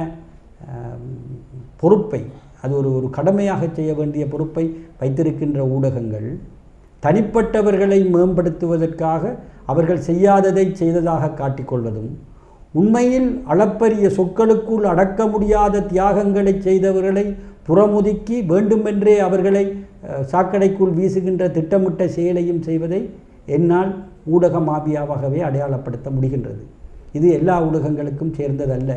பொறுப்பை, அது ஒரு கடமையாக செய்ய வேண்டிய பொறுப்பை வைத்திருக்கின்ற ஊடகங்கள் தனிப்பட்டவர்களை மேம்படுத்துவதற்காக அவர்கள் செய்யாததை செய்ததாக காட்டிக்கொள்வதும், உண்மையில் அளப்பரிய சொற்களுக்குள் அடக்க முடியாத தியாகங்களை செய்தவர்களை புறமுதுக்கி வேண்டுமென்றே அவர்களை சாக்கடைக்குள் வீசுகின்ற திட்டமிட்ட செயலையும் செய்வதை என்னால் ஊடக மாபியாவாகவே அடையாளப்படுத்த முடிகின்றது. இது எல்லா ஊடகங்களுக்கும் சேர்ந்ததல்ல.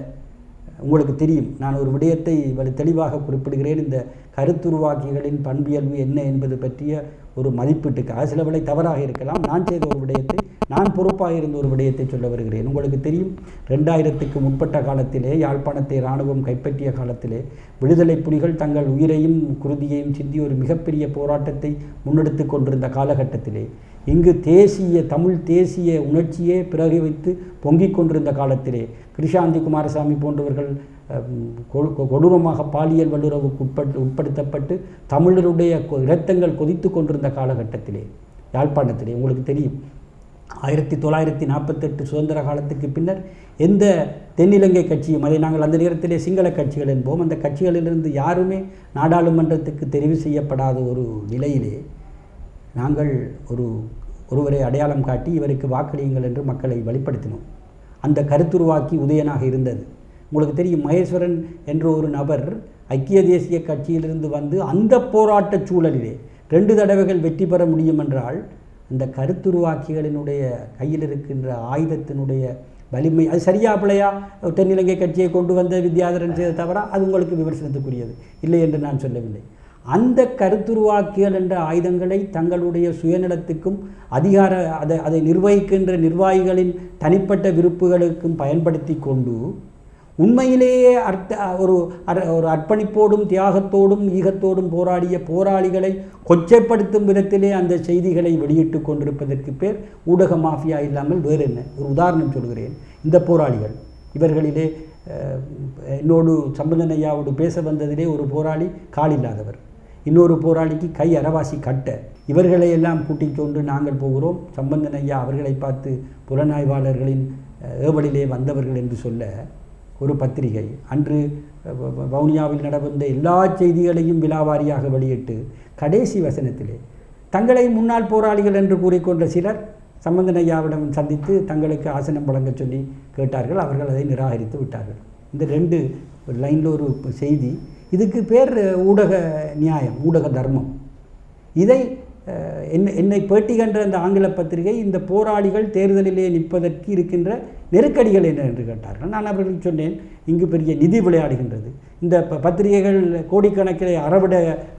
உங்களுக்கு தெரியும், நான் ஒரு விடயத்தை தெளிவாக குறிப்பிடுகிறேன். இந்த கருத்துருவாக்கிகளின் பண்பியல்பு என்ன என்பது பற்றிய ஒரு மதிப்பீட்டுக்காக சில வேளை தவறாக இருக்கலாம். நான் செய்த ஒரு விடயத்தை, நான் பொறுப்பாக இருந்த ஒரு விடயத்தை சொல்ல வருகிறேன். உங்களுக்கு தெரியும், 2000க்கு முற்பட்ட காலத்திலே, யாழ்ப்பாணத்தை இராணுவம் கைப்பற்றிய காலத்திலே, விடுதலை புலிகள் தங்கள் உயிரையும் குருதியையும் சிந்தி ஒரு மிகப்பெரிய போராட்டத்தை முன்னெடுத்து கொண்டிருந்த காலகட்டத்திலே, இங்கு தமிழ் தேசிய உணர்ச்சியே பிறகு வைத்து பொங்கிக் கொண்டிருந்த காலத்திலே கிருஷாந்தி குமாரசாமி போன்றவர்கள் கொடூரமாக பாலியல் வல்லுறவுக்கு உட்படுத்தப்பட்டு தமிழருடைய இரத்தங்கள் கொதித்து கொண்டிருந்த காலகட்டத்திலே யாழ்ப்பாணத்திலே உங்களுக்கு தெரியும், 1948 சுதந்திர காலத்துக்கு பின்னர் எந்த தென்னிலங்கை கட்சியும், அதை நாங்கள் அந்த நேரத்திலே சிங்கள கட்சிகள் என்போம், அந்த கட்சிகளிலிருந்து யாருமே நாடாளுமன்றத்துக்கு தெரிவு செய்யப்படாத ஒரு நிலையிலே நாங்கள் ஒருவரை அடையாளம் காட்டி இவருக்கு வாக்களியுங்கள் என்று மக்களை வெளிப்படுத்தினோம். அந்த கருத்துருவாக்கி உதயனாக இருந்தது. உங்களுக்கு தெரியும், மகேஸ்வரன் என்ற ஒரு நபர் ஐக்கிய தேசிய கட்சியிலிருந்து வந்து அந்த போராட்ட சூழலிலே 2 தடவைகள் வெற்றி பெற முடியும் என்றால் அந்த கருத்துருவாக்கிகளினுடைய கையில் இருக்கின்ற ஆயுதத்தினுடைய வலிமை, அது சரியா பிள்ளையா தென்னிலங்கை கட்சியை கொண்டு வந்த வித்யாதரன் செய்த தவிர அது உங்களுக்கு விமர்சனத்துக்குரியது இல்லை என்று நான் சொல்லவில்லை. அந்த கருத்துருவாக்கிகள் என்ற ஆயுதங்களை தங்களுடைய சுயநலத்துக்கும் அதை நிர்வகிக்கின்ற நிர்வாகிகளின் தனிப்பட்ட விருப்புகளுக்கும் பயன்படுத்தி கொண்டு உண்மையிலேயே ஒரு அர்ப்பணிப்போடும் தியாகத்தோடும் ஈகத்தோடும் போராடிய போராளிகளை கொச்சைப்படுத்தும் விதத்திலே அந்த செய்திகளை வெளியிட்டு கொண்டிருப்பதற்கு பேர் ஊடக மாஃபியா இல்லாமல் வேறு என்ன? ஒரு உதாரணம் சொல்கிறேன். இந்த போராளிகள், இவர்களிலே என்னோடு சம்பந்தன் ஐயாவோடு பேச வந்ததிலே ஒரு போராளி கால் இல்லாதவர், இன்னொரு போராளிக்கு கை அரவாசி கட்ட, இவர்களை எல்லாம் கூட்டிக் கொண்டு நாங்கள் போகிறோம். சம்பந்தன் ஐயா அவர்களை பார்த்து புலனாய்வாளர்களின் ஏவலிலே வந்தவர்கள் என்று சொல்ல ஒரு பத்திரிகை அன்று வவுனியாவில் நடந்த எல்லா செய்திகளையும் விலாவாரியாக வெளியிட்டு கடைசி வசனத்திலே தங்களை முன்னாள் போராளிகள் என்று கூறிக்கொண்ட சிலர் சம்பந்தன் ஐயாவிடம் சந்தித்து தங்களுக்கு ஆசனம் வழங்க சொல்லி கேட்டார்கள். அவர்கள் அதை நிராகரித்து விட்டார்கள். இந்த 2 லைனில் ஒரு செய்தி. இதுக்கு பேர் ஊடக நியாயம், ஊடக தர்மம். இதை என்னை பேட்டி கண்ட அந்த ஆங்கில பத்திரிகை இந்த போராளிகள் தேர்தலிலே நிற்பதற்கு இருக்கின்ற நெருக்கடிகள் என்ன என்று கேட்டார்கள். நான் அவர்களுக்கு சொன்னேன், இங்கு பெரிய நிதி விளையாடுகின்றது. இந்த பத்திரிகைகள் கோடிக்கணக்கில்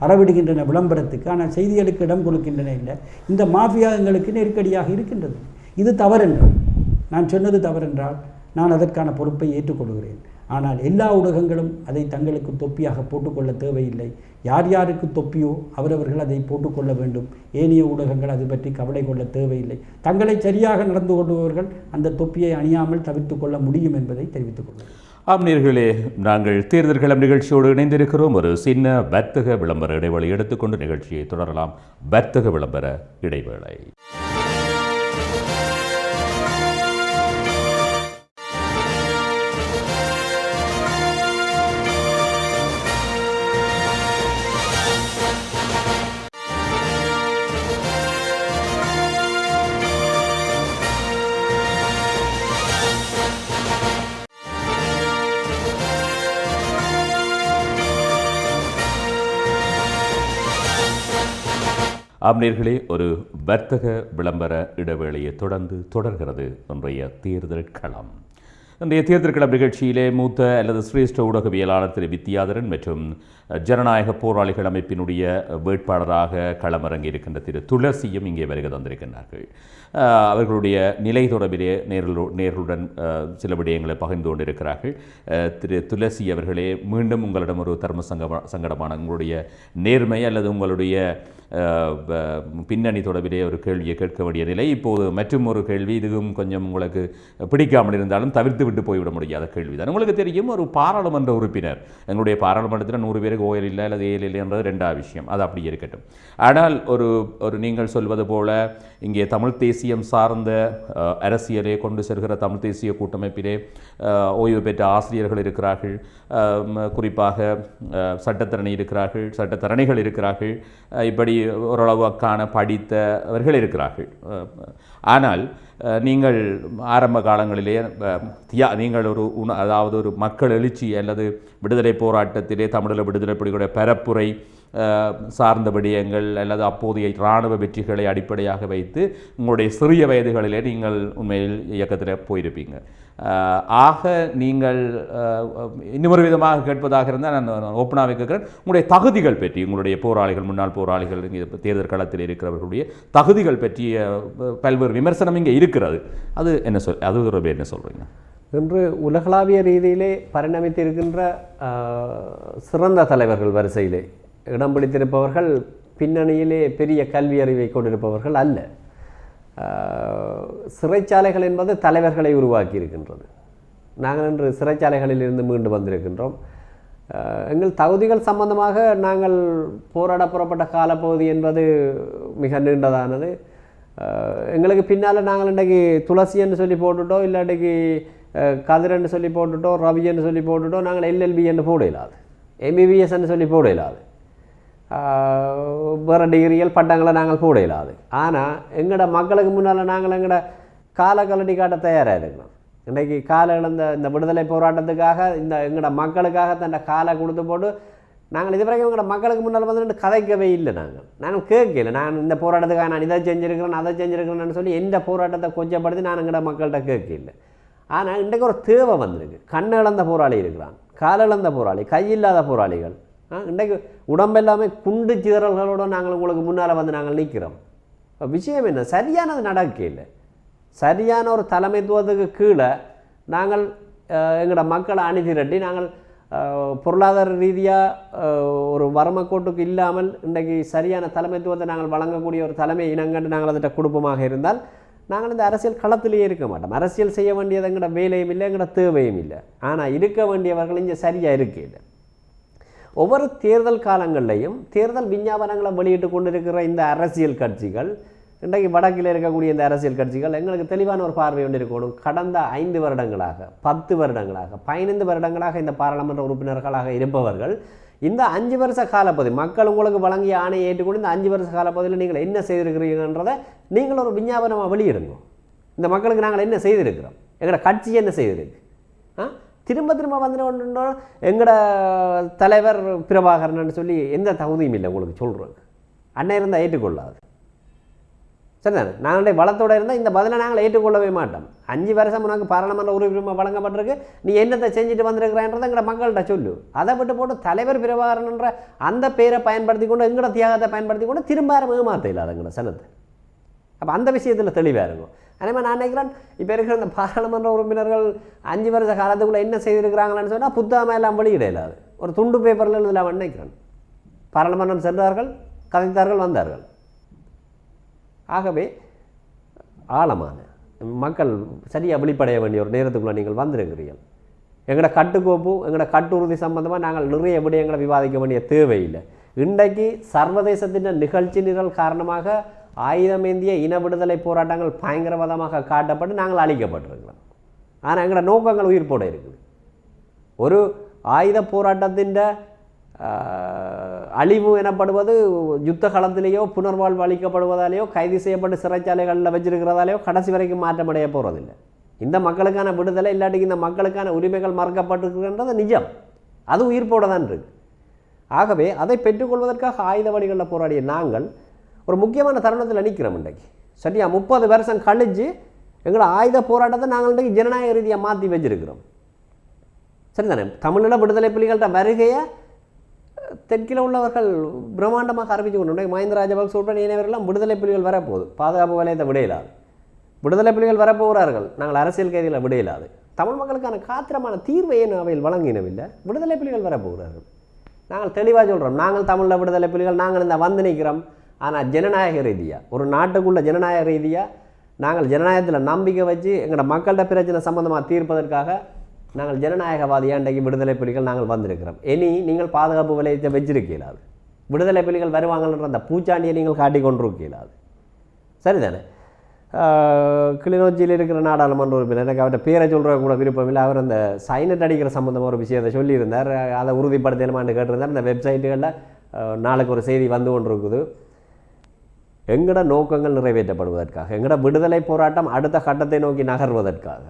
அறவிடுகின்றன விளம்பரத்துக்கு, ஆனால் செய்திகளுக்கு இடம் கொடுக்கின்றன இல்லை. இந்த மாஃபியா எங்களுக்கு நெருக்கடியாக இருக்கின்றது. இது தவறென்றால், நான் சொன்னது தவறென்றால் நான் அதற்கான பொறுப்பை ஏற்றுக்கொள்கிறேன். ஆனால் எல்லா ஊடகங்களும் அதை தங்களுக்கு தொப்பியாக போட்டுக்கொள்ள தேவையில்லை. யார் யாருக்கு தொப்பியோ அவரவர்கள் அதை போட்டுக்கொள்ள வேண்டும். ஏனைய ஊடகங்கள் அது பற்றி கவலை கொள்ள தேவையில்லை. தங்களை சரியாக நடந்து கொள்பவர்கள் அந்த தொப்பியை அணியாமல் தவிர்த்து கொள்ள முடியும் என்பதை தெரிவித்துக் கொள்கிறேன். நேயர்களே, நாங்கள் தேர்தல்களம் நிகழ்ச்சியோடு இணைந்திருக்கிறோம். ஒரு சின்ன வர்த்தக விளம்பர இடைவேளை எடுத்துக்கொண்டு நிகழ்ச்சியை தொடரலாம். வர்த்தக விளம்பர இடைவேளை. நேயர்களே, ஒரு வர்த்தக விளம்பர இடைவேளையை தொடர்கிறது இன்றைய தேர்தல் களம். இன்றைய தேர்தல் களம் நிகழ்ச்சியிலே மூத்த அல்லது சிரேஷ்ட ஊடகவியலாளர் திரு வித்யாதரன் மற்றும் ஜனநாயக போராளிகள் அமைப்பினுடைய வேட்பாளராக களமிறங்கி இருக்கின்ற திரு துளசியும் இங்கே வருகை தந்திருக்கின்றார்கள். அவர்களுடைய நிலை தொடர்பிலே நேர்களுடன் சில விடயங்களை பகிர்ந்து கொண்டிருக்கிறார்கள். திரு துளசி அவர்களே, மீண்டும் உங்களிடம் ஒரு தர்ம சங்கடமான உங்களுடைய நேர்மை அல்லது உங்களுடைய பின்னணி தொடர்பிலே ஒரு கேள்வியை கேட்க வேண்டிய நிலை. இப்போது மற்றும் ஒரு கேள்வி, இதுவும் கொஞ்சம் உங்களுக்கு பிடிக்காமல் இருந்தாலும் தவிர்த்து விட்டு போய்விட முடியாத கேள்விதான். உங்களுக்கு தெரியும், ஒரு பாராளுமன்ற உறுப்பினர், எங்களுடைய பாராளுமன்றத்தில் 100 பேருக்கு ஓயல் இல்லை அல்லது ஏல் இல்லை என்றது 2வது விஷயம், அது அப்படி இருக்கட்டும். ஆனால் ஒரு நீங்கள் சொல்வது போல இங்கே தமிழ் தேசியம் சார்ந்த அரசியலை கொண்டு செல்கிற தமிழ் தேசிய கூட்டமைப்பிலே ஓய்வு பெற்ற ஆசிரியர்கள் இருக்கிறார்கள், குறிப்பாக சட்டத்தரணி இருக்கிறார்கள், சட்டத்தரணிகள் இருக்கிறார்கள், இப்படி ஓரளவுக்கான படித்தவர்கள் இருக்கிறார்கள். ஆனால் நீங்கள் ஆரம்ப காலங்களிலே நீங்கள் அதாவது ஒரு மக்கள் எழுச்சி அல்லது விடுதலை போராட்டத்திலே தமிழீழ விடுதலை புலிகளுடைய பரப்புரை சார்ந்த விடயங்கள் அல்லது அப்போதைய இராணுவ வெற்றிகளை அடிப்படையாக வைத்து உங்களுடைய சிறிய வயதுகளிலே நீங்கள் உண்மையில் இயக்கத்தில் போயிருப்பீங்க. ஆக நீங்கள் இன்னொரு விதமாக கேட்பதாக இருந்தால் நான் ஓப்பனாக கேட்கிறேன், உங்களுடைய தகுதிகள் பற்றி, உங்களுடைய போராளிகள், முன்னாள் போராளிகள், தேர்தல் களத்தில் இருக்கிறவர்களுடைய தகுதிகள் பற்றிய பல்வேறு விமர்சனம் இங்கே இருக்கிறது. அது என்ன அது தொடர்பு என்ன சொல்கிறீங்க? இன்று உலகளாவிய ரீதியிலே பரிணமித்திருக்கின்ற சிறந்த தலைவர்கள் வரிசையிலே இடம் பிடித்திருப்பவர்கள் பின்னணியிலே பெரிய கல்வி அறிவை கொண்டிருப்பவர்கள் அல்ல. சிறைச்சாலைகள் என்பது தலைவர்களை உருவாக்கி இருக்கின்றது. நாங்கள் இன்று சிறைச்சாலைகளில் இருந்து மீண்டு வந்திருக்கின்றோம். எங்கள் தகுதிகள் சம்பந்தமாக நாங்கள் போராட புறப்பட்ட காலப்பகுதி என்பது மிக நீண்டதானது. எங்களுக்கு பின்னால் நாங்கள் இன்றைக்கு துளசி என்று சொல்லி போட்டுட்டோம், இல்லாட்டிக்கு கதிரன்னு சொல்லி போட்டுட்டோம், ரவி என்று சொல்லி போட்டுட்டோம், நாங்கள் எல்எல்பி என்று போட இல்லாது, எம்பிபிஎஸ் என்று சொல்லி போட இல்லாது, வேறு டிகிரிகள் பட்டங்களை நாங்கள் போட இல்லாது. ஆனால் எங்களோட மக்களுக்கு முன்னால் நாங்கள் எங்களோட காலை கலட்டி காட்ட தயாராக இருக்கிறோம். இன்றைக்கு காலை இழந்த இந்த விடுதலை போராட்டத்துக்காக எங்களோட மக்களுக்காக தன்னை காலை கொடுத்து போட்டு நாங்கள் இதுவரைக்கும் எங்களோட மக்களுக்கு முன்னால் வந்து கதைக்கவே இல்லை. நாங்கள் கேட்கல, நான் இந்த போராட்டத்துக்காக நான் இதை செஞ்சுருக்கிறேன் அதை செஞ்சுருக்கிறேன்னு சொல்லி எந்த போராட்டத்தை கொஞ்சப்படுத்தி நான் எங்களோட மக்கள்கிட்ட கேட்கல. ஆனால் இன்றைக்கு ஒரு தேவை வந்திருக்கு. கண் இழந்த போராளி இருக்கிறான், கால் இழந்த போராளி, கையில்லாத போராளிகள். இன்றைக்கு உடம்பெல்லாமே குண்டு சிதறல்களோடு நாங்கள் உங்களுக்கு முன்னால் வந்து நாங்கள் நிற்கிறோம். விஷயம் என்ன, சரியானது நடக்க இல்லை. சரியான ஒரு தலைமைத்துவத்துக்கு கீழே நாங்கள் எங்களோட மக்களை அணிதிரட்டி நாங்கள் பொருளாதார ரீதியாக ஒரு வரமக்கோட்டுக்கு இல்லாமல் இன்றைக்கு சரியான தலைமைத்துவத்தை நாங்கள் வழங்கக்கூடிய ஒரு தலைமை இனங்கண்டு நாங்கள் அதிட்ட குடும்பமாக இருந்தால் நாங்கள் இந்த அரசியல் களத்திலேயே இருக்க மாட்டோம். அரசியல் செய்ய வேண்டியது எங்களோட வேலையும் இல்லை, எங்களோட தேவையும் இல்லை. ஆனால் இருக்க வேண்டியவர்கள் இங்கே சரியாக இருக்கையில் ஒவ்வொரு தேர்தல் காலங்கள்லையும் தேர்தல் விஞ்ஞாபனங்களை வெளியிட்டு கொண்டிருக்கிற இந்த அரசியல் கட்சிகள், இன்றைக்கு வடக்கில் இருக்கக்கூடிய இந்த அரசியல் கட்சிகள் எங்களுக்கு தெளிவான ஒரு பார்வை ஒன்று இருக்கணும். கடந்த 5 வருடங்களாக 10 வருடங்களாக 15 வருடங்களாக இந்த பாராளுமன்ற உறுப்பினர்களாக இருப்பவர்கள் இந்த 5 வருஷ காலப்பகுதி மக்கள் உங்களுக்கு வழங்கிய ஆணையை ஏற்றுக்கொண்டு இந்த 5 வருஷ காலப்பகுதியில் நீங்கள் என்ன செய்திருக்கிறீங்கன்றதை நீங்கள் ஒரு விஞ்ஞாபனமாக வெளியிடுங்க. இந்த மக்களுக்கு நாங்கள் என்ன செய்திருக்கிறோம், எங்களோட கட்சி என்ன செய்திருக்கு. திரும்ப வந்து எங்களோட தலைவர் பிரபாகரன் சொல்லி எந்த தகுதியும் இல்லை உங்களுக்கு சொல்கிறோம். அண்ணன் இருந்தால் ஏற்றுக்கொள்ளாது, சரிதானே? நாங்களுடைய வளத்தோடு இருந்தால் இந்த பதிலை நாங்கள் ஏற்றுக்கொள்ளவே மாட்டோம். 5 வருஷம் உனக்கு பாராளுமன்ற உறுப்பினர் வழங்கப்பட்டிருக்கு, நீ என்னத்தை செஞ்சுட்டு வந்திருக்கிறான்றதை எங்களோட மக்கள்கிட்ட சொல்லு. அதை விட்டு போட்டு தலைவர் பிரபாகரன்ற அந்த பேரை பயன்படுத்தி கொண்டு எங்களோட தியாகத்தை பயன்படுத்தி கொண்டு திரும்ப ஏமாற்ற இல்லாத எங்களோட சனத்தை. அப்போ அந்த விஷயத்தில் தெளிவாக இருக்கும். அதே மாதிரி நான் நினைக்கிறேன், இப்போ இருக்கிற இந்த பாராளுமன்ற உறுப்பினர்கள் 5 வருஷ காலத்துக்குள்ளே என்ன செய்திருக்கிறாங்களான்னு சொன்னால் புத்தகமாக எல்லாம் வெளியிட இல்லாது ஒரு துண்டு பேப்பரில் எழுதலாம் நினைக்கிறேன். பாராளுமன்றம் சென்றார்கள், கதைத்தார்கள், வந்தார்கள். ஆகவே ஆழமான மக்கள் சரியாக வெளிப்படைய வேண்டிய ஒரு நேரத்துக்குள்ளே நீங்கள் வந்திருக்கிறீர்கள். எங்களோட கட்டுக்கோப்பு, எங்களோட கட்டுறுதி சம்பந்தமாக நாங்கள் நிறைய விடயங்களை விவாதிக்க வேண்டிய தேவையில்லை. இன்றைக்கு சர்வதேசத்தின் நிகழ்ச்சி நிரல் காரணமாக ஆயுதமேந்திய இன விடுதலை போராட்டங்கள் பயங்கரவாதமாக காட்டப்பட்டு நாங்கள் அழிக்கப்பட்டிருக்கிறோம். ஆனால் எங்களோட நோக்கங்கள் உயிர் போட இருக்குது. ஒரு ஆயுத போராட்டத்தின் அழிவு எனப்படுவது யுத்த களத்திலேயோ புனர்வாழ்வு அளிக்கப்படுவதாலேயோ கைது செய்யப்பட்டு சிறைச்சாலைகளில் வச்சிருக்கிறதாலேயோ கடைசி வரைக்கும் மாற்றமடைய போகிறதில்லை. இந்த மக்களுக்கான விடுதலை இல்லாட்டிக்கு இந்த மக்களுக்கான உரிமைகள் மறுக்கப்பட்டிருக்கின்றது நிஜம். அது உயிர் போட தான் இருக்கு. ஆகவே அதை பெற்றுக்கொள்வதற்காக ஆயுத வழிகளில் போராடிய நாங்கள் ஒரு முக்கியமான தருணத்தில் நிற்கிறோம் இன்றைக்கு. சரியா 30 வருஷம் கழிச்சு எங்களோட ஆயுத போராட்டத்தை நாங்கள் இன்றைக்கு ஜனநாயக ரீதியாக மாற்றி வச்சிருக்கிறோம். சரிதானே? தமிழீழ விடுதலை புலிகள்கிட்ட வருகையை தெற்கில் உள்ளவர்கள் பிரம்மாண்டமாக அறிவிச்சு கொண்டு மஹிந்த ராஜபக்ச உட்பட இணையவர்கள்லாம் விடுதலை புலிகள் வரப்போகுது, பாதுகாப்பு வலயத்தை விடையிலாது, விடுதலை புலிகள் வரப்போகிறார்கள், நாங்கள் அரசியல் கைதிகளை விடையிலாது. தமிழ் மக்களுக்கான காத்திரமான தீர்வை ஏன் அவையில் வழங்கினவில்லை? விடுதலை புலிகள் வரப்போகிறார்கள். நாங்கள் தெளிவாக சொல்கிறோம், நாங்கள் தமிழில் விடுதலை புலிகள் நாங்கள் இந்த வந்து நிற்கிறோம். ஆனால் ஜனநாயக ரீதியாக ஒரு நாட்டுக்குள்ள ஜனநாயக ரீதியாக நாங்கள் ஜனநாயகத்தில் நம்பிக்கை வச்சு எங்களோட மக்கள்கிட்ட பிரச்சனை சம்பந்தமாக தீர்ப்பதற்காக நாங்கள் ஜனநாயகவாதி அன்றைக்கு விடுதலை புலிகள் நாங்கள் வந்திருக்கிறோம். இனி நீங்கள் பாதுகாப்பு வலயத்தை வச்சிருக்கலாது, விடுதலை புலிகள் வருவாங்கன்ற அந்த பூச்சாண்டியை நீங்கள் காட்டி கொண்டிருக்கலாது. சரிதானே? கிளிநொச்சியில் இருக்கிற நாடாளுமன்ற உறுப்பினர், எனக்கு அவர்கிட்ட பேரை சொல்கிற கூட விருப்பம் இல்லை, அவர் அந்த சைனட் அடிக்கிற சம்மந்தமாக ஒரு விஷயத்தை சொல்லியிருந்தார். அதை உறுதிப்படுத்தணுமான்னு கேட்டிருந்தார். இந்த வெப்சைட்டுகளில் நாளைக்கு ஒரு செய்தி வந்து கொண்டு இருக்குது. எங்கட நோக்கங்கள் நிறைவேற்றப்படுவதற்காக, எங்கட விடுதலை போராட்டம் அடுத்த கட்டத்தை நோக்கி நகர்வதற்காக.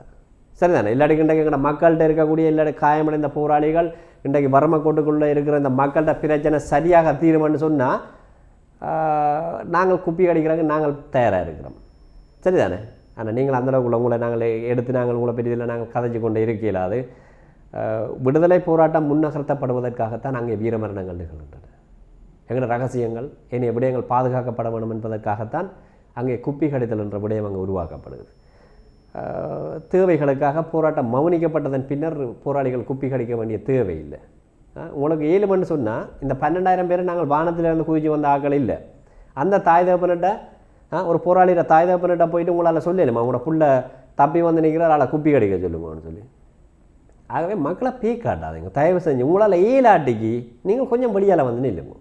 சரிதானே? இல்லாட்டி இன்றைக்கு எங்கட மக்கள்கிட்ட இருக்கக்கூடிய இல்லாட்டி காயமடைந்த போராளிகள் இன்றைக்கு வறுமைக்கோட்டுக்குள்ளே இருக்கிற இந்த மக்கள்கிட்ட பிரச்சனை சரியாக தீருமென்னு சொன்னால் நாங்கள் குப்பி அடிக்கிறாங்க, நாங்கள் தயாராக இருக்கிறோம். சரிதானே? ஆனால் நீங்கள் அந்தளவுக்குள்ள உங்களை நாங்கள் எடுத்து நாங்கள் உங்களை பெரியதில் நாங்கள் கதைச்சு கொண்டு இருக்கலாது. விடுதலை போராட்டம் முன்னகர்த்தப்படுவதற்காகத்தான் அங்கே வீரமரணங்கள் நிகழ்கின்றன. எங்களோட ரகசியங்கள் என்னைய விடயங்கள் பாதுகாக்கப்பட வேண்டும் என்பதற்காகத்தான் அங்கே குப்பி கடித்தல் என்ற விடயம் அங்கே உருவாக்கப்படுது. தேவைகளுக்காக போராட்டம் மௌனிக்கப்பட்டதன் பின்னர் போராளிகள் குப்பி கடிக்க வேண்டிய தேவை இல்லை. உங்களுக்கு 7 மணி சொன்னால் இந்த 12,000 பேர் நாங்கள் வானத்திலிருந்து குதிச்சு வந்த ஆக்கள் இல்லை. அந்த தாய் தகப்பனிட்ட ஒரு போராளிகிற தாய் தகப்பனிட்ட போயிட்டு உங்களால் சொல்லலுமா உங்களோட புள்ள தப்பி வந்து நிற்கிறார் ஆளை குப்பி கடிக்க சொல்லுமான்னு சொல்லி. ஆகவே மக்களை பே காட்டாதீங்க தயவு செஞ்சு. உங்களால் ஏலாட்டிக்கு நீங்கள் கொஞ்சம் வெளியால் வந்து நில்லுங்க.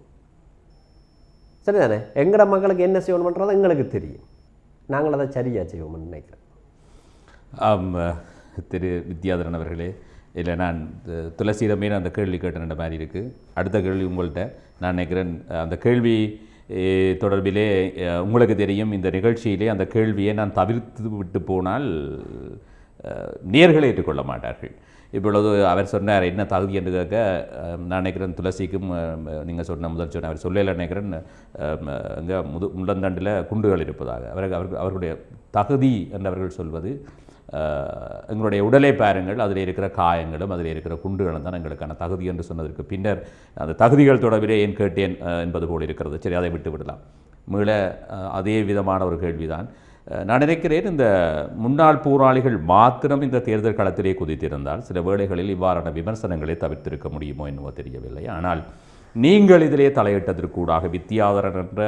சரிதானே? எங்களோட மக்களுக்கு என்ன செய்யணும்ன்றது எங்களுக்கு தெரியும், நாங்கள் அதை சரியாக செய்வோம்னு நினைக்கிறேன். திரு வித்யாதரன் அவர்களே, இல்லை நான் துளசியிடமே அந்த கேள்வி கேட்டேன்ற மாதிரி இருக்குது. அடுத்த கேள்வி உங்கள்கிட்ட நான் நினைக்கிறேன். அந்த கேள்வி தொடர்பிலே உங்களுக்கு தெரியும், இந்த நிகழ்ச்சியிலே அந்த கேள்வியை நான் தவிர்த்து விட்டு போனால் நேயர்களை ஏற்றுக்கொள்ள மாட்டார்கள். இப்பொழுது அவர் சொன்னார் என்ன தகுதி என்று கேட்க, நான் நினைக்கிறேன் துளசிக்கும் நீங்கள் சொன்ன முதல் சொன்ன அவர் சொல்லல நினைக்கிறேன் அங்கே முள்ளந்தண்டில் குண்டுகள் இருப்பதாக. அவர்களுடைய தகுதி என்று அவர்கள் சொல்வது எங்களுடைய உடலை பாருங்கள், அதில் இருக்கிற காயங்களும் அதில் இருக்கிற குண்டுகளும் தான் எங்களுக்கான தகுதி என்று சொன்னதற்கு பின்னர் அந்த தகுதிகள் தொடர்பிலே ஏன் கேட்டேன் என்பது போல் இருக்கிறது. சரி, அதை விட்டு விடலாம். மீள அதே விதமான ஒரு கேள்விதான். நான் நினைக்கிறேன், இந்த முன்னாள் போராளிகள் மாத்திரம் இந்த தேர்தல் களத்திலே குதித்திருந்தால் சில வேளைகளில் இவ்வாறான விமர்சனங்களை தவிர்த்திருக்க முடியுமோ என்னவோ தெரியவில்லை. ஆனால் நீங்கள் இதிலே தலையிட்டதற்கூடாக வித்யாதரன் என்ற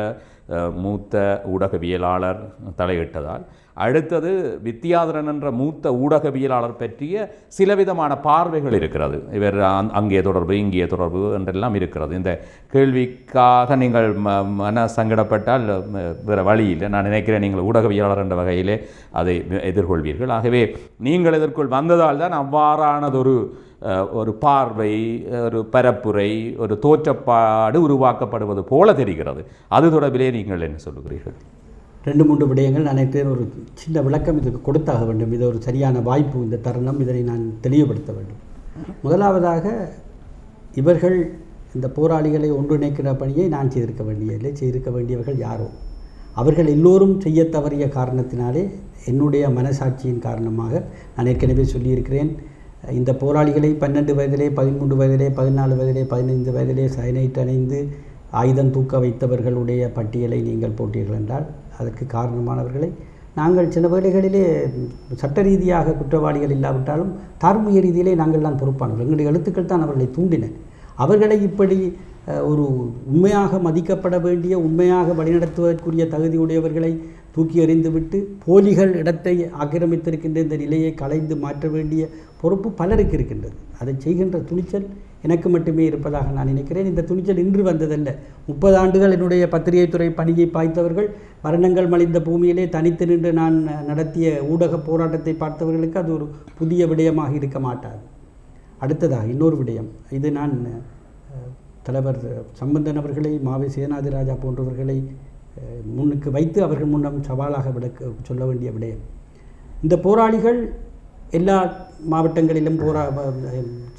மூத்த ஊடகவியலாளர் தலையிட்டதால் அடுத்தது வித்யாதரன் என்ற மூத்த ஊடகவியலாளர் பற்றிய சில விதமான பார்வைகள் இருக்கிறது. இவர் அங்கே தொடர்பு இங்கே தொடர்பு என்றெல்லாம் இருக்கிறது. இந்த கேள்விக்காக நீங்கள் மன சங்கடப்பட்டால் வேறு வழி இல்லை. நான் நினைக்கிறேன் நீங்கள் ஊடகவியலாளர் என்ற வகையிலே அதை எதிர்கொள்வீர்கள். ஆகவே நீங்கள் எதிர்கொள் வந்ததால் தான் அவ்வாறானதொரு ஒரு பார்வை, ஒரு பரப்புரை, ஒரு தோற்றப்பாடு உருவாக்கப்படுவது போல தெரிகிறது. அது தொடர்பிலே நீங்கள் என்ன சொல்லுகிறீர்கள்? 2-3 விடயங்கள் நான் நினைக்கிறேன். ஒரு சின்ன விளக்கம் இதுக்கு கொடுத்தாக வேண்டும். இது ஒரு சரியான வாய்ப்பு, இந்த தருணம், இதனை நான் தெளிவுபடுத்த வேண்டும். முதலாவதாக, இவர்கள் இந்த போராளிகளை ஒன்றிணைக்கிற பணியை நான் செய்திருக்க வேண்டியதில்லை. செய்திருக்க வேண்டியவர்கள் யாரோ அவர்கள் எல்லோரும் செய்ய தவறிய காரணத்தினாலே, என்னுடைய மனசாட்சியின் காரணமாக நான் ஏற்கனவே சொல்லியிருக்கிறேன். இந்த போராளிகளை 12 வயதிலே, 13 வயதிலே, 14 வயதிலே, 15 வயதிலே சைனைட் அணிந்து ஆயுதம் தூக்க வைத்தவர்களுடைய பட்டியலை நீங்கள் போட்டீர்கள் என்றால் அதற்கு காரணமானவர்களை நாங்கள் சில வேளைகளிலே சட்ட ரீதியாக குற்றவாளிகள் இல்லாவிட்டாலும் தார்மீக ரீதியிலே நாங்கள் தான் பொறுப்பானவர்கள். எங்களுடைய எழுத்துக்கள் தான் அவர்களை தூண்டின. அவர்களை இப்படி ஒரு உண்மையாக மதிக்கப்பட வேண்டிய, உண்மையாக வழிநடத்துவதற்குரிய தகுதியுடையவர்களை தூக்கி எறிந்துவிட்டு போலிகள் இடத்தை ஆக்கிரமித்திருக்கின்ற இந்த நிலையை களைந்து மாற்ற வேண்டிய பொறுப்பு பலருக்கு இருக்கின்றது. அதை செய்கின்ற துணிச்சல் எனக்கு மட்டுமே இருப்பதாக நான் நினைக்கிறேன். இந்த துணிச்சல் இன்று வந்ததல்ல. 30 ஆண்டுகள் என்னுடைய பத்திரிகைத்துறை பணியை பாய்த்தவர்கள், மரணங்கள் மலிந்த பூமியிலே தனித்து நின்று நான் நடத்திய ஊடக போராட்டத்தை பார்த்தவர்களுக்கு அது ஒரு புதிய விடயமாக இருக்க மாட்டாது. அடுத்ததாக இன்னொரு விடயம், இது நான் தலைவர் சம்பந்தன் அவர்களை, மாவை சேனாதிராஜா போன்றவர்களை முன்னுக்கு வைத்து அவர்கள் முன்னம் சவாலாக சொல்ல வேண்டிய விடயம். இந்த போராளிகள் எல்லா மாவட்டங்களிலும்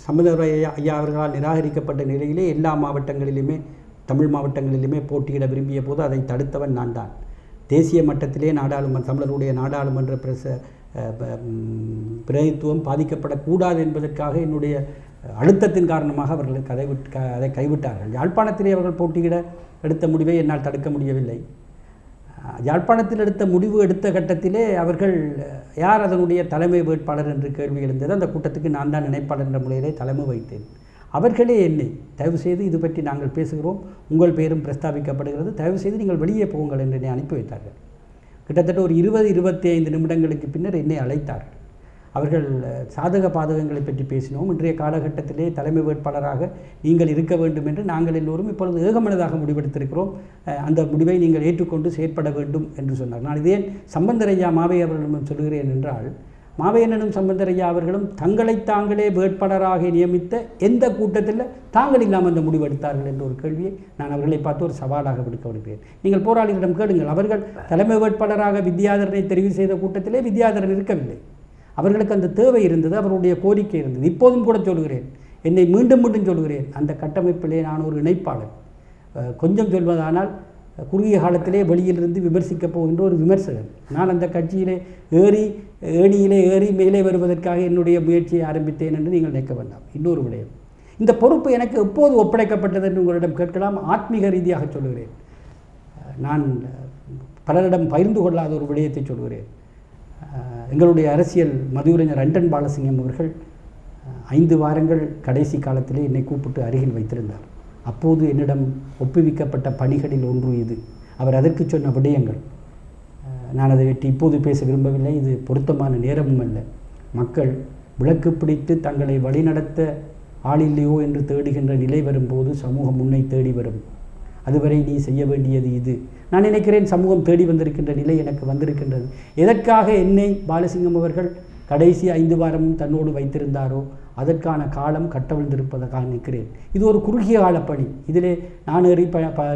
சம்பந்தர் ஐயா அவர்களால் நிராகரிக்கப்பட்ட நிலையிலே எல்லா மாவட்டங்களிலுமே தமிழ் மாவட்டங்களிலுமே போட்டியிட விரும்பிய போது அதை தடுத்தவன் நான் தான். தேசிய மட்டத்திலே தமிழருடைய நாடாளுமன்ற பிரதித்துவம் பாதிக்கப்படக்கூடாது என்பதற்காக என்னுடைய அழுத்தத்தின் காரணமாக அவர்கள் அதை கைவிட்டார்கள். யாழ்ப்பாணத்திலே அவர்கள் போட்டியிட எடுத்த முடிவை என்னால் தடுக்க முடியவில்லை. யாழ்ப்பாணத்தில் எடுத்த கட்டத்திலே அவர்கள் யார் அதனுடைய தலைமை வேட்பாளர் என்று கேள்வி எழுந்தது. அந்த கூட்டத்துக்கு நான் தான் இணைப்பாளர் என்ற முறையிலே தலைமை வைத்தேன். அவர்களே என்னை தயவுசெய்து இது பற்றி நாங்கள் பேசுகிறோம், உங்கள் பெயரும் பிரஸ்தாபிக்கப்படுகிறது, தயவுசெய்து நீங்கள் வெளியே போங்கள் என்று என்னை அனுப்பி வைத்தார்கள். கிட்டத்தட்ட ஒரு 20-25 நிமிடங்களுக்கு பின்னர் என்னை அழைத்தார்கள். அவர்கள் சாதக பாதகங்களை பற்றி பேசினோம். இன்றைய காலகட்டத்திலே தலைமை வேட்பாளராக நீங்கள் இருக்க வேண்டும் என்று நாங்கள் எல்லோரும் இப்பொழுது ஏகமனதாக முடிவெடுத்திருக்கிறோம், அந்த முடிவை நீங்கள் ஏற்றுக்கொண்டு செயற்பட வேண்டும் என்று சொன்னார். நான் இதே சம்பந்தரையா மாவை அவர்களிடம் சொல்கிறேன் என்றால், மாவையனும் சம்பந்தரையா அவர்களும் தங்களை தாங்களே வேட்பாளராக நியமித்த எந்த கூட்டத்தில் தாங்கள் இல்லாமல் அந்த முடிவெடுத்தார்கள் என்ற ஒரு கேள்வியை நான் அவர்களை பார்த்து ஒரு சவாலாக விடுக்கிறேன். நீங்கள் போராளிகளிடம் கேளுங்கள். அவர்கள் தலைமை வேட்பாளராக வித்யாதரனை தெரிவு செய்த கூட்டத்திலே வித்யாதரன் இருக்கவில்லை. அவர்களுக்கு அந்த தேவை இருந்தது, அவருடைய கோரிக்கை இருந்தது. இப்போதும் கூட சொல்கிறேன், என்னை மீண்டும் சொல்கிறேன், அந்த கட்டமைப்பிலே நான் ஒரு இணைப்பாளர். கொஞ்சம் சொல்வதானால் குறுகிய காலத்திலே வெளியிலிருந்து விமர்சிக்கப் போகின்ற ஒரு விமர்சகர். நான் அந்த கட்சியிலே ஏணியிலே ஏறி மேலே வருவதற்காக என்னுடைய முயற்சியை ஆரம்பித்தேன் என்று நீங்கள் நினைக்க வேண்டாம். இன்னொரு விடயம், இந்த பொறுப்பு எனக்கு எப்போது ஒப்படைக்கப்பட்டது என்று உங்களிடம் கேட்கலாம். ஆத்மீக ரீதியாக சொல்கிறேன். நான் பலரிடம் பகிர்ந்து கொள்ளாத ஒரு விடயத்தை சொல்கிறேன். எங்களுடைய அரசியல் மதுரைஞர் ரண்டன் பாலசிங்கம் அவர்கள் 5 வாரங்கள் கடைசி காலத்திலே என்னை கூப்பிட்டு அருகில் வைத்திருந்தார். அப்போது என்னிடம் ஒப்புவிக்கப்பட்ட பணிகளில் ஒன்று இது. அவர் அதற்கு சொன்ன விடயங்கள் நான் அதை வெற்றி இப்போது பேச விரும்பவில்லை, இது பொருத்தமான நேரமும் அல்ல. மக்கள் விளக்கு பிடித்து தங்களை வழிநடத்த ஆளில்லையோ என்று தேடுகின்ற நிலை வரும்போது சமூகம் முன்னை தேடி வரும். அதுவரை நீ செய்ய வேண்டியது இது. நான் நினைக்கிறேன் சமூகம் தேடி வந்திருக்கின்ற நிலை எனக்கு வந்திருக்கின்றது. எதற்காக என்னை பாலசிங்கம் அவர்கள் கடைசி 5 வாரமும் தன்னோடு வைத்திருந்தாரோ அதற்கான காலம் கட்டவிழ்ந்திருப்பதாக நிற்கிறேன். இது ஒரு குறுகிய கால பணி. இதிலே நான்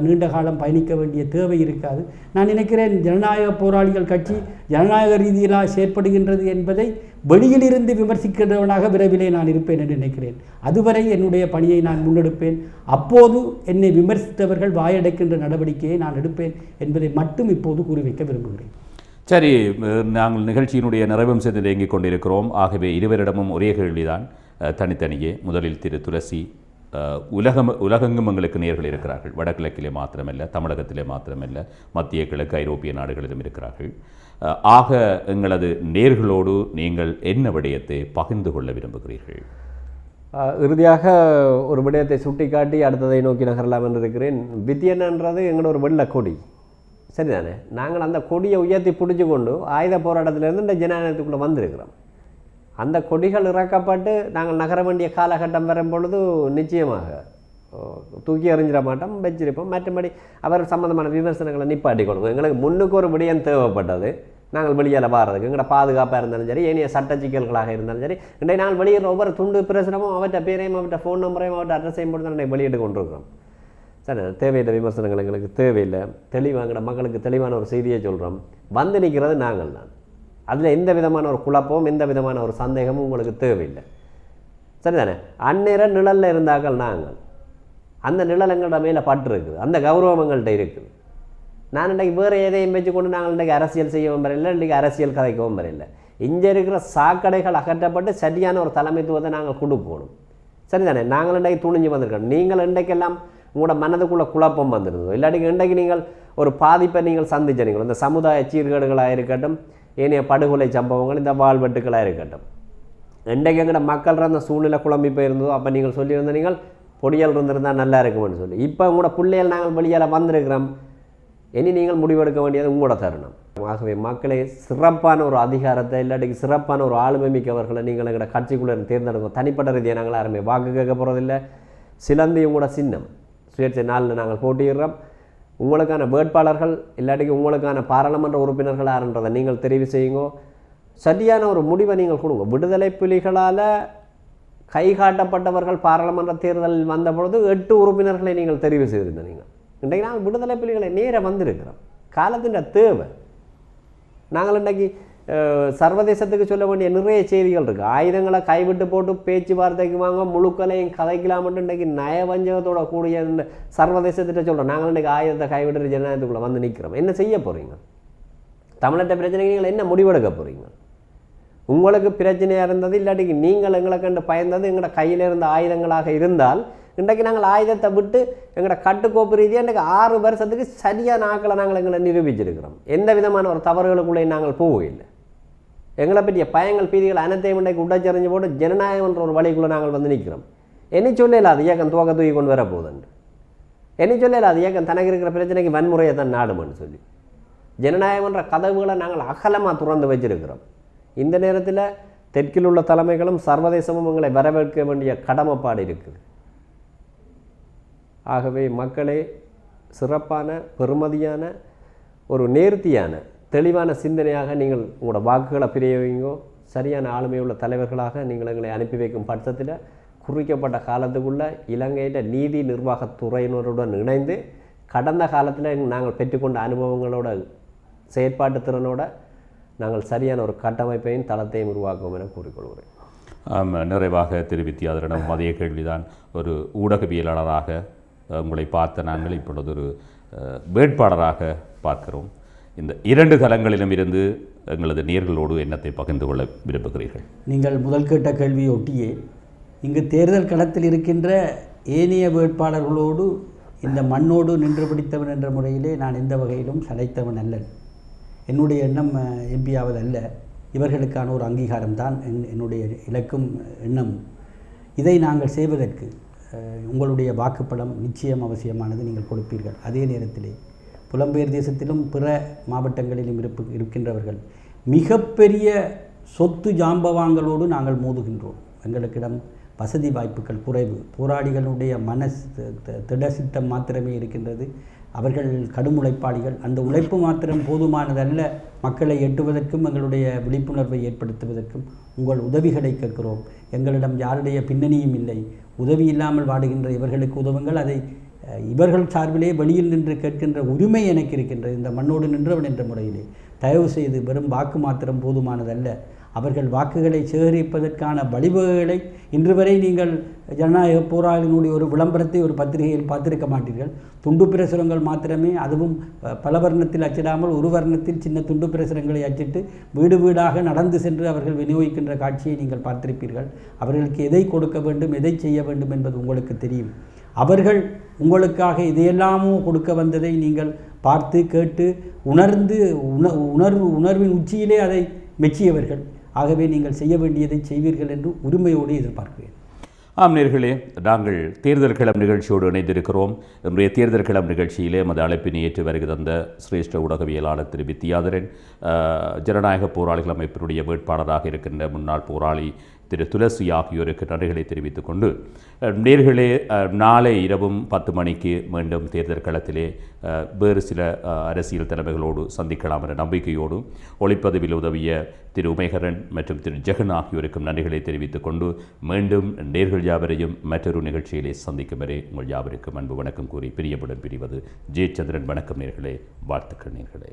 நீண்ட காலம் பயணிக்க வேண்டிய தேவை இருக்காது. நான் நினைக்கிறேன் ஜனநாயக போராளிகள் கட்சி ஜனநாயக ரீதியிலாக செயற்படுகின்றது என்பதை வெளியிலிருந்து விமர்சிக்கின்றவனாக விரைவிலே நான் இருப்பேன் என்று நினைக்கிறேன். அதுவரை என்னுடைய பணியை நான் முன்னெடுப்பேன். அப்போது என்னை விமர்சித்தவர்கள் வாயடைக்கின்ற நடவடிக்கையை நான் எடுப்பேன் என்பதை மட்டும் இப்போது கூறி வைக்க விரும்புகிறேன். சரி, நாங்கள் நிகழ்ச்சியினுடைய நிறைவும் செய்து இயங்கிக் கொண்டிருக்கிறோம். ஆகவே இருவரிடமும் ஒரே கேள்விதான், தனித்தனியே. முதலில் திரு துளசி, உலகெங்கும் எங்களுக்கு நேயர்கள் இருக்கிறார்கள். வடகிழக்கிலே மாத்திரமல்ல, தமிழகத்திலே மாத்திரமல்ல, மத்திய கிழக்கு ஐரோப்பிய நாடுகளிலும் இருக்கிறார்கள். ஆக எங்களது நேயர்களோடு நீங்கள் என்ன விடயத்தை பகிர்ந்து கொள்ள விரும்புகிறீர்கள்? இறுதியாக ஒரு விடயத்தை சுட்டிக்காட்டி அடுத்ததை நோக்கி நகரலாம் என்று இருக்கிறேன். வித்தியன்ன்றது எங்களோட ஒரு வெள்ளை கொடி, சரிதானே? நாங்கள் அந்த கொடியை உயர்த்தி பிடிச்சி கொண்டு ஆயுத போராட்டத்திலேருந்து இந்த ஜனநாயகத்துக்குள்ளே வந்திருக்கிறோம். அந்த கொடிகள் இறக்கப்பட்டு நாங்கள் நகர வேண்டிய காலகட்டம் வரும் பொழுது நிச்சயமாக தூக்கி எறிஞ்சிட மாட்டோம், வச்சிருப்போம். மற்றபடி அவர் சம்பந்தமான விமர்சனங்களை நிப்பாட்டி கொடுக்கும். எங்களுக்கு முன்னுக்கு ஒரு விடயம் தேவைப்பட்டது, நாங்கள் வெளியில் வாரதுக்கு எங்களோட பாதுகாப்பாக இருந்தாலும் சரி, ஏனைய சட்ட சிக்கல்களாக இருந்தாலும் சரி, இன்றைக்கு நாங்கள் வெளியிடுற ஒவ்வொரு துண்டு பிரசுரமும் அவற்றை பேரையும் அவற்றை ஃபோன் நம்பரையும் அவற்றை அட்ரஸையும் போட்டு தான் இன்றைக்கு வெளியிட்டு கொண்டிருக்கிறோம். சரி, தேவையில்லை விமர்சனங்கள் எங்களுக்கு தேவையில்லை. தெளிவாங்கிற மக்களுக்கு தெளிவான ஒரு செய்தியை சொல்கிறோம். வந்து நிற்கிறது நாங்கள் தான். அதில் எந்த விதமான ஒரு குழப்பமும் எந்த விதமான ஒரு சந்தேகமும் உங்களுக்கு தேவையில்லை, சரிதானே? அந்நேர நிழலில் இருந்தார்கள் நாங்கள். அந்த நிழல் எங்கள்ட மேலே பட்டிருக்குது, அந்த கௌரவம் எங்கள்கிட்ட இருக்குது. நான் இன்றைக்கு வேறு எதையும் வச்சுக்கொண்டு நாங்கள் இன்றைக்கு அரசியல் செய்யவும் வரையில்லை, இன்றைக்கு அரசியல் கதைக்கவும் வரையில்லை. இங்கே இருக்கிற சாக்கடைகள் அகற்றப்பட்டு சரியான ஒரு தலைமைத்துவத்தை நாங்கள் கொடுக்கணும், சரிதானே? நாங்கள் இன்றைக்கு துணிஞ்சு வந்திருக்கோம். நீங்கள் இன்றைக்கெல்லாம் உங்களோட மனதுக்குள்ள குழப்பம் வந்துருந்தோ, இல்லாட்டி இன்றைக்கு நீங்கள் ஒரு பாதிப்பை நீங்கள் சந்திச்சீங்களோ, இந்த சமுதாய சீர்கேடுகளாக இருக்கட்டும், ஏனைய படுகொலை சம்பவங்கள், இந்த வாழ்வெட்டுக்களாக இருக்கட்டும், இன்றைக்கு எங்கட மக்கள் அந்த சூழ்நிலை குழம்பி போயிருந்ததோ அப்போ நீங்கள் சொல்லியிருந்த நீங்கள் பொடியல் இருந்திருந்தால் நல்லா இருக்குமென்னு சொல்லி, இப்போ உங்களோட பிள்ளைகள் நாங்கள் வெளியால் வந்திருக்கிறோம், இனி நீங்கள் முடிவெடுக்க வேண்டியது உங்களோட தருணம். ஆகவே மக்களே, சிறப்பான ஒரு அதிகாரத்தை இல்லாட்டிக்கு சிறப்பான ஒரு ஆளுமை மிக்கவர்களை நீங்கள் எங்களோட கட்சிக்குள்ளே தேர்ந்தெடுக்கும். தனிப்பட்ட ரீதியாக நாங்கள் யாருமே வாக்கு கேட்க போகிறதில்லை. சிலந்தி உங்களோட சின்னம், சுயேட்சை நாளில் நாங்கள் போட்டியிடுறோம். உங்களுக்கான வேட்பாளர்கள் இல்லாட்டிக்கு உங்களுக்கான பாராளுமன்ற உறுப்பினர்கள் யாருன்றதை நீங்கள் தெரிவு செய்யுங்க. சரியான ஒரு முடிவை நீங்கள் கொடுங்க. விடுதலை புலிகளால் கை காட்டப்பட்டவர்கள் பாராளுமன்ற தேர்தலில் வந்த பொழுது 8 உறுப்பினர்களை நீங்கள் தெரிவு செய்திருந்தீங்க. நீங்கள் இன்றைக்கு நாங்கள் விடுதலை புலிகளை நேர வந்திருக்கிறோம். காலத்தின் தேவை. நாங்கள் இன்றைக்கு சர்வதேசத்துக்கு சொல்ல வேண்டிய நிறைய செய்திகள் இருக்குது. ஆயுதங்களை கைவிட்டு போட்டு பேச்சுவார்த்தைக்கு வாங்க முழுக்களையும் கதைக்கலாம்னு இன்றைக்கி நயவஞ்சகத்தோட கூடிய சர்வதேசத்திட்ட சொல்கிறோம். நாங்கள் இன்றைக்கி ஆயுதத்தை கைவிட்டு ஜனநாயகத்துக்குள்ளே வந்து நிற்கிறோம். என்ன செய்ய போகிறீங்க? தமிழ்நாட்டு பிரச்சனைக்கு நீங்கள் என்ன முடிவெடுக்க போகிறீங்க? உங்களுக்கு பிரச்சனையாக இருந்தது இல்லாட்டிக்கு நீங்கள் எங்களை கண்டு பயந்தது எங்களோட கையில் இருந்த ஆயுதங்களாக இருந்தால் இன்றைக்கு நாங்கள் ஆயுதத்தை விட்டு எங்களோட கட்டுக்கோப்பு ரீதியாக இன்றைக்கு 6 வருஷத்துக்கு சரியான ஆக்களை நாங்கள் எங்களை நிரூபிச்சிருக்கிறோம். எந்த விதமான ஒரு தவறுகளுக்குள்ளே நாங்கள் போகவில்லை. எங்களை பற்றிய பயங்கள் பீதிகள் அனைத்தையும் இன்றைக்கு உடைச்சறிஞ்சு போட்டு ஜனநாயகம் என்ற ஒரு வழிக்குள்ளே நாங்கள் வந்து நிற்கிறோம். என்ன சொல்லல அது இயக்கம் துவக்க தூக்கி கொண்டு வர போகுதுண்டு. என்ன சொல்லல அது இயக்கம் தனக்கு இருக்கிற பிரச்சனைக்கு வன்முறையை தான் நாடுமான்னு சொல்லி ஜனநாயகம் என்ற கதவுகளை நாங்கள் அகலமாக துறந்து வச்சிருக்கிறோம். இந்த நேரத்தில் தெற்கில் உள்ள தலைமைகளும் சர்வதேசமும் எங்களை வரவேற்க வேண்டிய கடமைப்பாடு இருக்குது. ஆகவே மக்களே, சிறப்பான பெறுமதியான ஒரு நேர்த்தியான தெளிவான சிந்தனையாக நீங்கள் உங்களோட வாக்குகளை பிரயோகிங்கோ. சரியான ஆளுமையுள்ள தலைவர்களாக நீங்கள் எங்களை அனுப்பி வைக்கும் பட்சத்தில் குறிக்கப்பட்ட காலத்துக்குள்ளே இலங்கையில் நீதி நிர்வாகத்துறையினருடன் இணைந்து கடந்த காலத்தில் நாங்கள் பெற்றுக்கொண்ட அனுபவங்களோட செயற்பாட்டு திறனோட நாங்கள் சரியான ஒரு கட்டமைப்பையும் தளத்தையும் உருவாக்குவோம் என கூறிக்கொள்கிறேன். நிறைவாக திரு வித்தியாதரனிடம் அதே கேள்விதான். ஒரு ஊடகவியலாளராக உங்களை பார்த்த நாங்கள் இப்பொழுது ஒரு வேட்பாளராக பார்க்கிறோம். இந்த 2 தளங்களிலும் இருந்து எங்களது நேர்களோடு எண்ணத்தை பகிர்ந்து கொள்ள விரும்புகிறீர்கள்? நீங்கள் முதல் கேட்ட கேள்வியை ஒட்டியே இங்கு தேர்தல் களத்தில் இருக்கின்ற ஏனைய வேட்பாளர்களோடு இந்த மண்ணோடு நின்று பிடித்தவன் என்ற முறையிலே நான் எந்த வகையிலும் சளைத்தவன் அல்லன். என்னுடைய எண்ணம் எம்பியாவது அல்ல. இவர்களுக்கான ஒரு அங்கீகாரம் தான் என்னுடைய இலக்கும் எண்ணம். இதை நாங்கள் செய்வதற்கு உங்களுடைய வாக்குப்பலம் நிச்சயம் அவசியமானது. நீங்கள் கொடுப்பீர்கள். அதே நேரத்திலே புலம்பெயர் தேசத்திலும் பிற மாவட்டங்களிலும் இருக்கின்றவர்கள் மிகப்பெரிய சொத்து ஜாம்பவாங்களோடு நாங்கள் மோதுகின்றோம். எங்களுக்கிடம் வசதி வாய்ப்புகள் குறைவு. போராளிகளுடைய திடசித்தம் மாத்திரமே இருக்கின்றது. அவர்கள் கடும் உழைப்பாளிகள். அந்த உழைப்பு மாத்திரம் போதுமானதல்ல. மக்களை எட்டுவதற்கும் எங்களுடைய விழிப்புணர்வை ஏற்படுத்துவதற்கும் உங்கள் உதவிகளை கேட்கிறோம். எங்களிடம் யாருடைய பின்னணியும் இல்லை. உதவி இல்லாமல் வாடுகின்ற இவர்களுக்கு உதவுங்கள். அதை இவர்கள் சார்பிலே வெளியில் நின்று கேட்கின்ற உரிமை எனக்கு இருக்கின்றது. இந்த மண்ணோடு நின்றவன் என்ற முறையிலே தயவு செய்து வெறும் வாக்கு மாத்திரம் போதுமானதல்ல. அவர்கள் வாக்குகளை சேகரிப்பதற்கான வழிவகைகளை இன்று வரை நீங்கள் ஜனநாயக போராளியினுடைய ஒரு விளம்பரத்தை ஒரு பத்திரிகையில் பார்த்திருக்க மாட்டீர்கள். துண்டு பிரசுரங்கள் மாத்திரமே, அதுவும் பல வர்ணத்தில் அச்சிடாமல் ஒரு வர்ணத்தில் சின்ன துண்டு பிரசுரங்களை அச்சிட்டு வீடு வீடாக நடந்து சென்று அவர்கள் விநியோகிக்கின்ற காட்சியை நீங்கள் பார்த்திருப்பீர்கள். அவர்களுக்கு எதை கொடுக்க வேண்டும், எதை செய்ய வேண்டும் என்பது உங்களுக்கு தெரியும். அவர்கள் உங்களுக்காக இதையெல்லாமோ கொடுக்க வந்ததை நீங்கள் பார்த்து கேட்டு உணர்ந்து உணர்வின் உச்சியிலே அதை மெச்சியவர்கள். ஆகவே நீங்கள் செய்ய வேண்டியதை செய்வீர்கள் என்று உரிமையோடு எதிர்பார்க்கிறேன். நேயர்களே, நாங்கள் தேர்தல் களம் நிகழ்ச்சியோடு இணைந்திருக்கிறோம். இன்றைய தேர்தல் களம் நிகழ்ச்சியிலே மது அழைப்பினை ஏற்று வருகை தந்த சிரேஷ்ட ஊடகவியலாளர் திரு வித்தியாதரன், ஜனநாயக போராளிகள் அமைப்பினுடைய வேட்பாளராக இருக்கின்ற முன்னாள் போராளி திரு துளசி ஆகியோருக்கு நன்றிகளை தெரிவித்துக் கொண்டு, நேர்களே, நாளை இரவும் 10 மணிக்கு மீண்டும் தேர்தல் களத்திலே வேறு சில அரசியல் தலைமைகளோடு சந்திக்கலாம் என்ற நம்பிக்கையோடு ஒளிப்பதிவில் உதவிய திரு உமைகரன் மற்றும் திரு ஜெகன் ஆகியோருக்கும் நன்றிகளை தெரிவித்துக் கொண்டு மீண்டும் நேர்கள் யாவரையும் மற்றொரு நிகழ்ச்சியிலே சந்திக்கும் வரை உங்கள் யாவருக்கும் அன்பு வணக்கம் கூறி பிரியப்புடன் பிரிவது ஜெயச்சந்திரன். வணக்கம் நேர்களே, வாழ்த்துக்கள் நேர்களே.